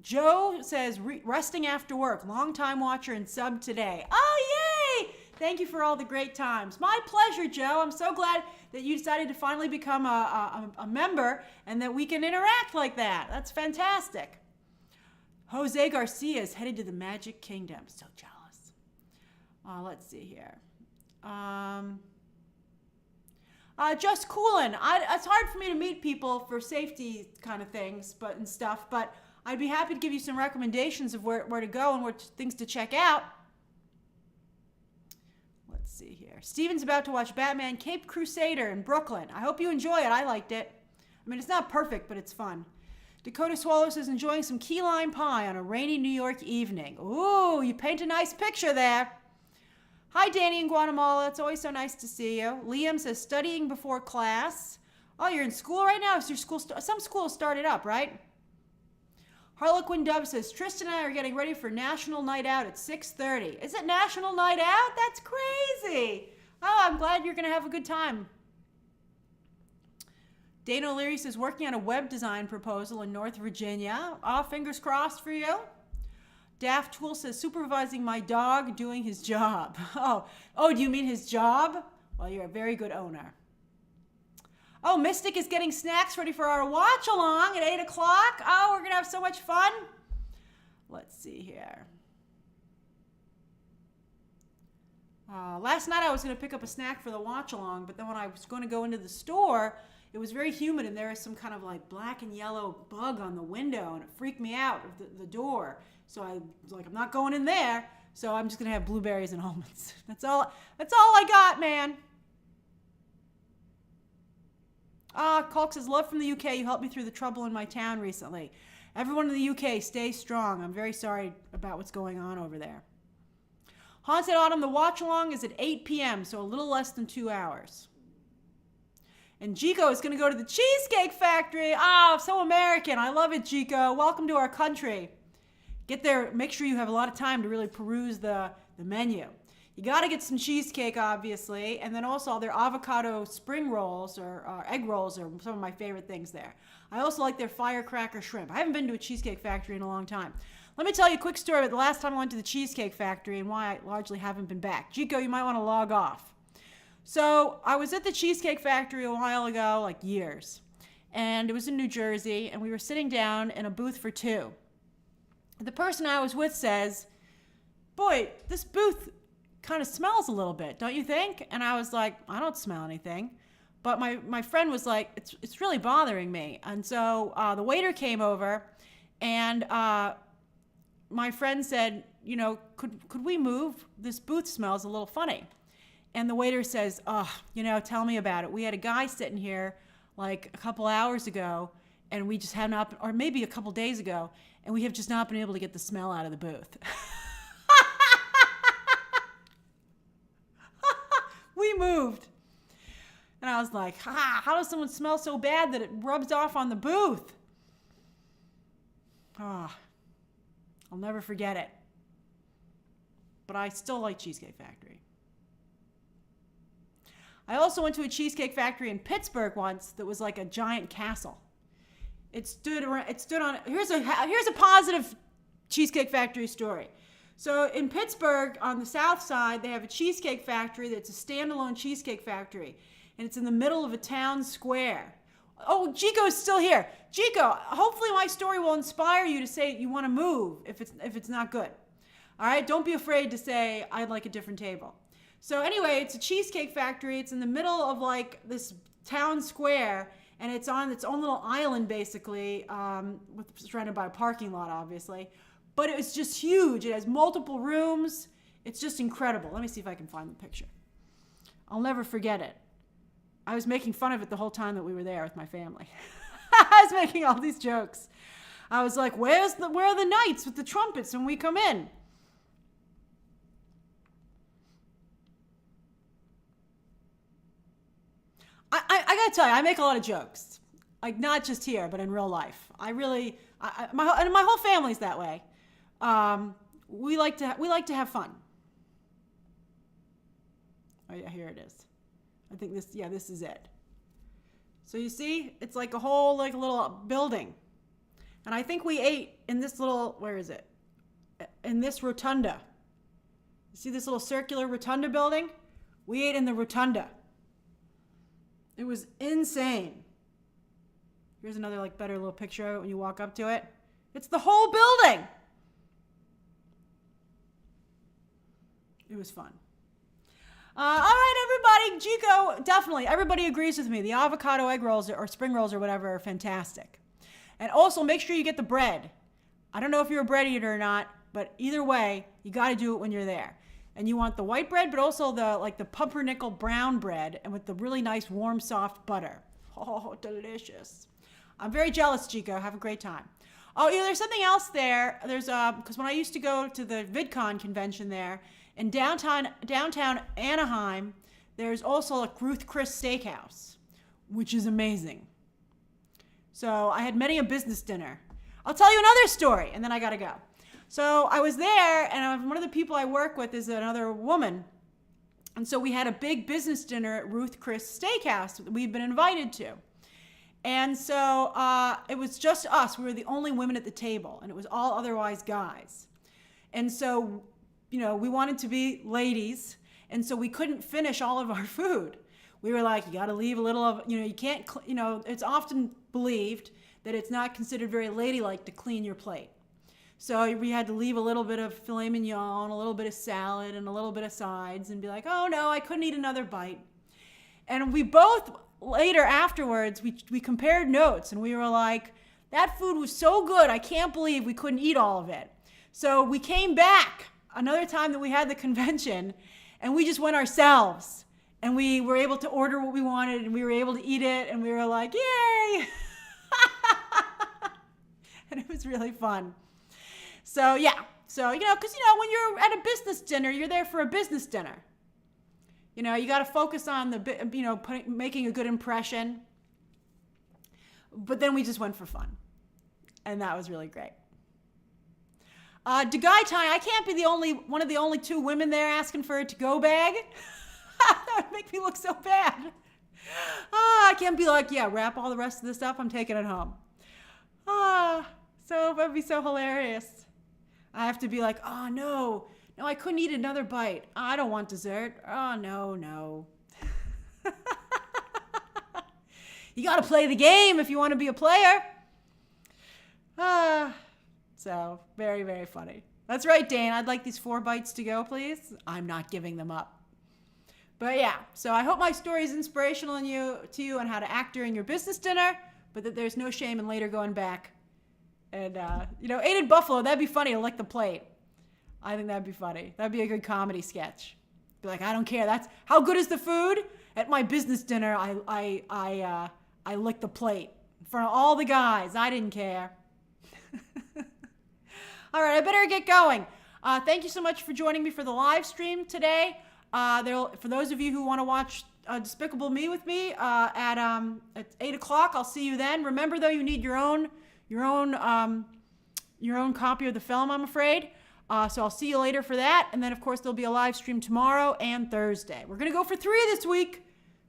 Joe says, resting after work, long time watcher and sub today. Oh, yay! Thank you for all the great times. My pleasure, Joe. I'm so glad that you decided to finally become a member and that we can interact like that. That's fantastic. Jose Garcia is headed to the Magic Kingdom. So jealous. Let's see here. Just coolin'. It's hard for me to meet people for safety kind of things and stuff, but I'd be happy to give you some recommendations of where to go and things to check out. Let's see here. Steven's about to watch Batman Cape Crusader in Brooklyn. I hope you enjoy it. I liked it. I mean, it's not perfect, but it's fun. Dakota Swallow says, enjoying some key lime pie on a rainy New York evening. Ooh, you paint a nice picture there. Hi, Danny in Guatemala. It's always so nice to see you. Liam says, studying before class. Oh, you're in school right now? Is your school some schools started up, right? Harlequin Dove says, Tristan and I are getting ready for National Night Out at 6:30. Is it National Night Out? That's crazy. Oh, I'm glad you're going to have a good time. Dana O'Leary says, working on a web design proposal in North Virginia. Oh, fingers crossed for you. Daft Tool says, supervising my dog doing his job. Oh, do you mean his job? Well, you're a very good owner. Oh, Mystic is getting snacks ready for our watch along at 8 o'clock. Oh, we're going to have so much fun. Let's see here. Last night I was going to pick up a snack for the watch along, but then when I was going to go into the store, it was very humid and there was some kind of like black and yellow bug on the window and it freaked me out of the door. So I was like, I'm not going in there. So I'm just going to have blueberries and almonds. That's all I got, man. Colk says, love from the UK. You helped me through the trouble in my town recently. Everyone in the UK, stay strong. I'm very sorry about what's going on over there. Haunted Autumn, the watch along is at 8 p.m., so a little less than 2 hours. And Chico is going to go to the Cheesecake Factory. So American. I love it, Chico. Welcome to our country. Get there. Make sure you have a lot of time to really peruse the menu. You got to get some cheesecake, obviously, and then also their avocado spring rolls or egg rolls are some of my favorite things there. I also like their firecracker shrimp. I haven't been to a Cheesecake Factory in a long time. Let me tell you a quick story about the last time I went to the Cheesecake Factory and why I largely haven't been back. Chico, you might want to log off. So I was at the Cheesecake Factory a while ago, like years, and it was in New Jersey, and we were sitting down in a booth for two. The person I was with says, boy, this booth kind of smells a little bit, don't you think? And I was like, I don't smell anything. But my friend was like, it's really bothering me. And so the waiter came over, and my friend said, could we move? This booth smells a little funny. And the waiter says, tell me about it. We had a guy sitting here like a couple hours ago, and we just had not, or maybe a couple days ago, and we have just not been able to get the smell out of the booth. We moved. And I was like, how does someone smell so bad that it rubs off on the booth? I'll never forget it. But I still like Cheesecake Factory. I also went to a Cheesecake Factory in Pittsburgh once that was like a giant castle. It stood on, here's a positive Cheesecake Factory story. So in Pittsburgh, on the south side, they have a Cheesecake Factory that's a standalone Cheesecake Factory. And it's in the middle of a town square. Oh, Chico's still here. Chico, hopefully my story will inspire you to say you want to move if it's not good. All right, don't be afraid to say, I'd like a different table. So anyway, it's a Cheesecake Factory. It's in the middle of like this town square, and it's on its own little island, basically, surrounded by a parking lot, obviously. But it was just huge. It has multiple rooms. It's just incredible. Let me see if I can find the picture. I'll never forget it. I was making fun of it the whole time that we were there with my family. I was making all these jokes. I was like, where are the knights with the trumpets when we come in? I gotta tell you, I make a lot of jokes. Like, not just here, but in real life. My whole family's that way. We like to have fun. Oh yeah, here it is. I think this is it. So you see, it's like a whole like little building. And I think we ate in this little, where is it? In this rotunda. You see this little circular rotunda building? We ate in the rotunda. It was insane. Here's another like better little picture of it when you walk up to it. It's the whole building. It was fun. All right, everybody. Chico, definitely. Everybody agrees with me. The avocado egg rolls or spring rolls or whatever are fantastic. And also make sure you get the bread. I don't know if you're a bread eater or not, but either way, you got to do it when you're there. And you want the white bread, but also the pumpernickel brown bread and with the really nice warm, soft butter. Oh, delicious. I'm very jealous, Chico. Have a great time. Oh, yeah, there's something else there. There's because when I used to go to the VidCon convention there, in downtown Anaheim, there's also a Ruth Chris Steakhouse, which is amazing. So I had many a business dinner. I'll tell you another story, and then I gotta go. So I was there, and one of the people I work with is another woman. And so we had a big business dinner at Ruth Chris Steakhouse that we'd been invited to. And so it was just us. We were the only women at the table, and it was all otherwise guys. And so, you know, we wanted to be ladies, and so we couldn't finish all of our food. We were like, you got to leave a little of, you know, you can't, you know, it's often believed that it's not considered very ladylike to clean your plate. So we had to leave a little bit of filet mignon, a little bit of salad, and a little bit of sides, and be like, oh no, I couldn't eat another bite. And we both, later afterwards, we compared notes, and we were like, that food was so good, I can't believe we couldn't eat all of it. So we came back another time that we had the convention, and we just went ourselves. And we were able to order what we wanted, and we were able to eat it, and we were like, yay! And it was really fun. So, yeah. So, you know, because, you know, when you're at a business dinner, you're there for a business dinner. You know, you got to focus on the, you know, making a good impression. But then we just went for fun. And that was really great. Dugai time, I can't be one of the only two women there asking for a to-go bag. That would make me look so bad. I can't be like, yeah, wrap all the rest of the stuff. I'm taking it home. So that would be so hilarious. I have to be like, oh, no, I couldn't eat another bite. I don't want dessert. Oh, no. You got to play the game if you want to be a player. So very, very funny. That's right, Dane. I'd like these 4 bites to go, please. I'm not giving them up. But yeah, so I hope my story is inspirational to you on how to act during your business dinner, but that there's no shame in later going back. And, you know, ate at Buffalo, that'd be funny to lick the plate. I think that'd be funny. That'd be a good comedy sketch. Be like, I don't care. That's how good is the food? At my business dinner, I licked the plate in front of all the guys. I didn't care. All right, I better get going. Thank you so much for joining me for the live stream today. For those of you who want to watch Despicable Me with me at 8 o'clock, I'll see you then. Remember, though, you need your own copy of the film, I'm afraid. So I'll see you later for that. And then, of course, there'll be a live stream tomorrow and Thursday. We're going to go for 3 this week.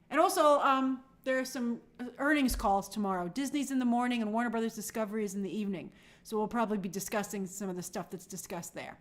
And also, there are some earnings calls tomorrow. Disney's in the morning and Warner Brothers Discovery is in the evening. So we'll probably be discussing some of the stuff that's discussed there.